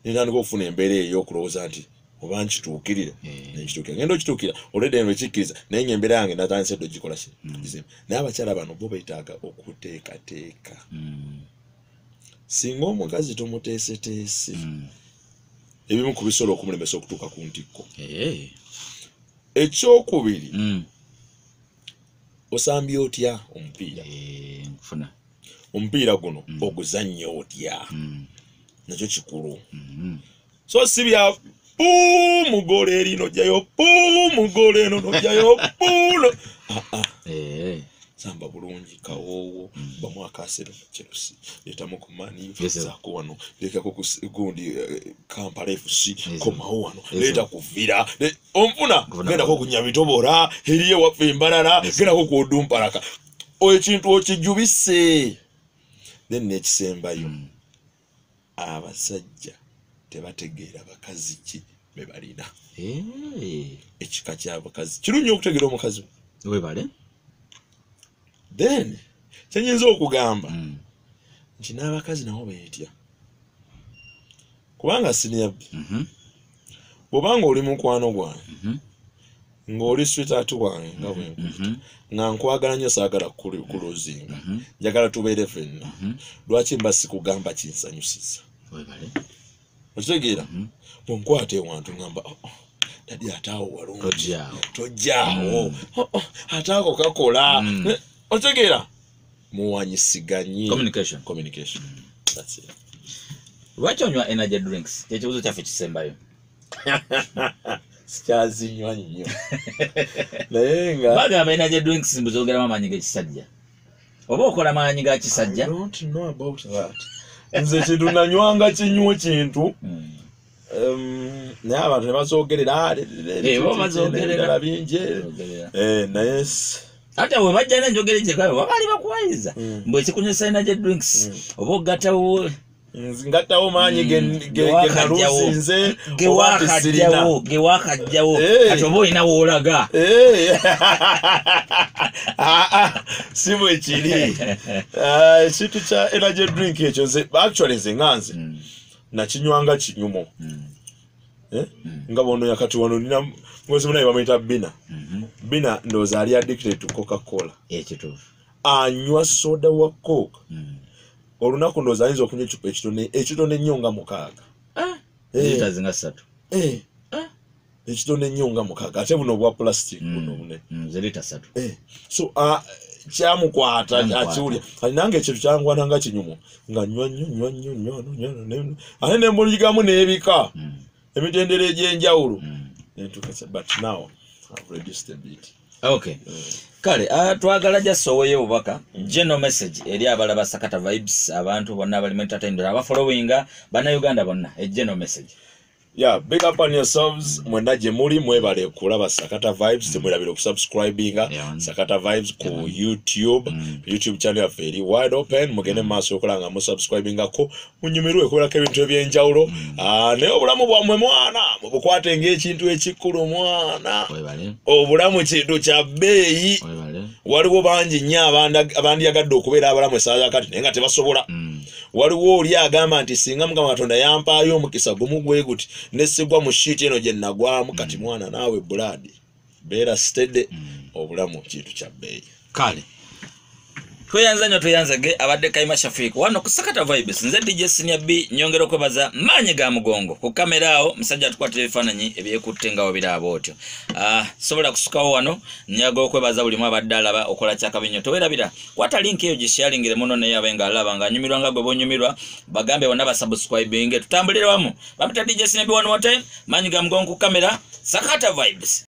Nitandika okufuna embeera eyo okulowooza nti oba nkituukirira nekituukira ngenda okituukira olwedde eno ekikkiriza naye embeera yange natandise edde ogikola kizima naye abakyala bano bo beetaaga okuteekateeka singa omukazi tumuteeseteese ebimu ku bisobola okumulemesa okutuuka ku ntikko ekyokubiri osambye otya omupiira guno oguzannya otya nakyo kikulu so si bya mugole erino jayo mugole eno nojayo samba bulungi kawowo bamu akasero Chelsea letamu kumani zako wano leka gundi Kampala FC komawo wano leta kuvira omfuna genda ko kunyabitobora eriye wafe mbalala genda ko kudumpalaka ekintu okijubise then nekisembayo abasajja tebategeera bakazi ki bebalina ekika ky'abakazi kirungi okutegeera omukazi webale then kyenyinza okugamba nti n'abakazi nabo beetya kubanga siniyabbi bw'obanga oli mukwano gwange ng'oli sweetheart wange nga bwenkuita nga nkwagala nnyo saagala kuluzinga njagala tubeere ffenna lwaki mba sikugamba kinsanyusiza okitegeera bwenkwata ewantu ngamba dadi ataawo walungi tojjaawo ate ako kakola okitegeera muwanyisiganye communication that's it. Lwaki onywa energy drinks kyekibuzo kyaffe kisembayo sikyazinywa nnyo naye nga bagamba energy drinks mbuzogeramu amaanyi g'ekisajja oba okola maanyi ga kisajja. I don't know about that. Nze kintu nanywanga kinywa kintu naye abantu ne bazoogerera bazoogerera bingi naye ate we bajja n'enjogera gyekayo babaali bakuwayiza mbwe ekikunywesa energy drinks oba ogattawo ngattawo maanyi genalusinze gewakajjawo ati oba olina woolaga si bwe kiri ekintu kya energy drink ekyo actually nze nganze nakinywanga kinyumo nga bono yakati wano nina mwezi munaye bamuyita bina ndowooza ali addicted to Coca-Cola anywa soda wa Coke olunaku ndowooza ayinza okunywa ekicupa ekitone ennyo nga 6 ekitone ennyo nga 6 ate buno obwa plastic buno bune so kyamukwata akiwulya kati nange ekintu kyangwana nga kinyumo nga nywa ate nembuligamu n'ebika emitendera egy'enjawulo but now I've reduced a bit. Okay. Kale twagala jasowoye obubaka general message eri abalaba Sakata Vibes abantu bonna abali entertainment aba followinga bana Uganda bonna a general message. Yeah, big up on yourselves. Mwenda gye muli mwebale kulaba Sakata Vibes temwelabira okusubscribinga Sakata Vibes ku YouTube channel yaffe eri wide open mugende maaso okulanga mu subscribinga ko munyumirwe okolako ebintu eby'enjawulo naye obulamu bwammwe mwana mubukwate ng'ekintu ekikulu mwana obulamu kintu kya bbeeyi waliwo bangi nnyo abandiyagadde okubeera abalamu essaawa kati naye nga tebasobola waliwo oli agamba nti singa Mukama Katonda yampaayo omukisa gumu gwe guti nesigwa mu sheet eno gye nagwamu kati mwana naawe buladi beera steady obulamu kintu kya bbeeyi. Kale tweyanzage abadde Kaima Shafiq wano ku Sakata Vibes nze DJ Senior B nyongera okwebaza maanyi ga mugongo ku kamera awo musajja atukwatira ebifaananyi ebyekutte nga wabira bwotyo sobola kusukawo wano nyaga okwebaza buli abadde alaba okola kyakabinyo towerabira kwata link eyo gisharingire muno naye abenga alaba nga anyumirwa nga gwe bonyumirwa bagambe bonna basubscribinge tutambulire wamu bamita DJ Senior B one more time maanyi ga mugongo ku kamera Sakata Vibes.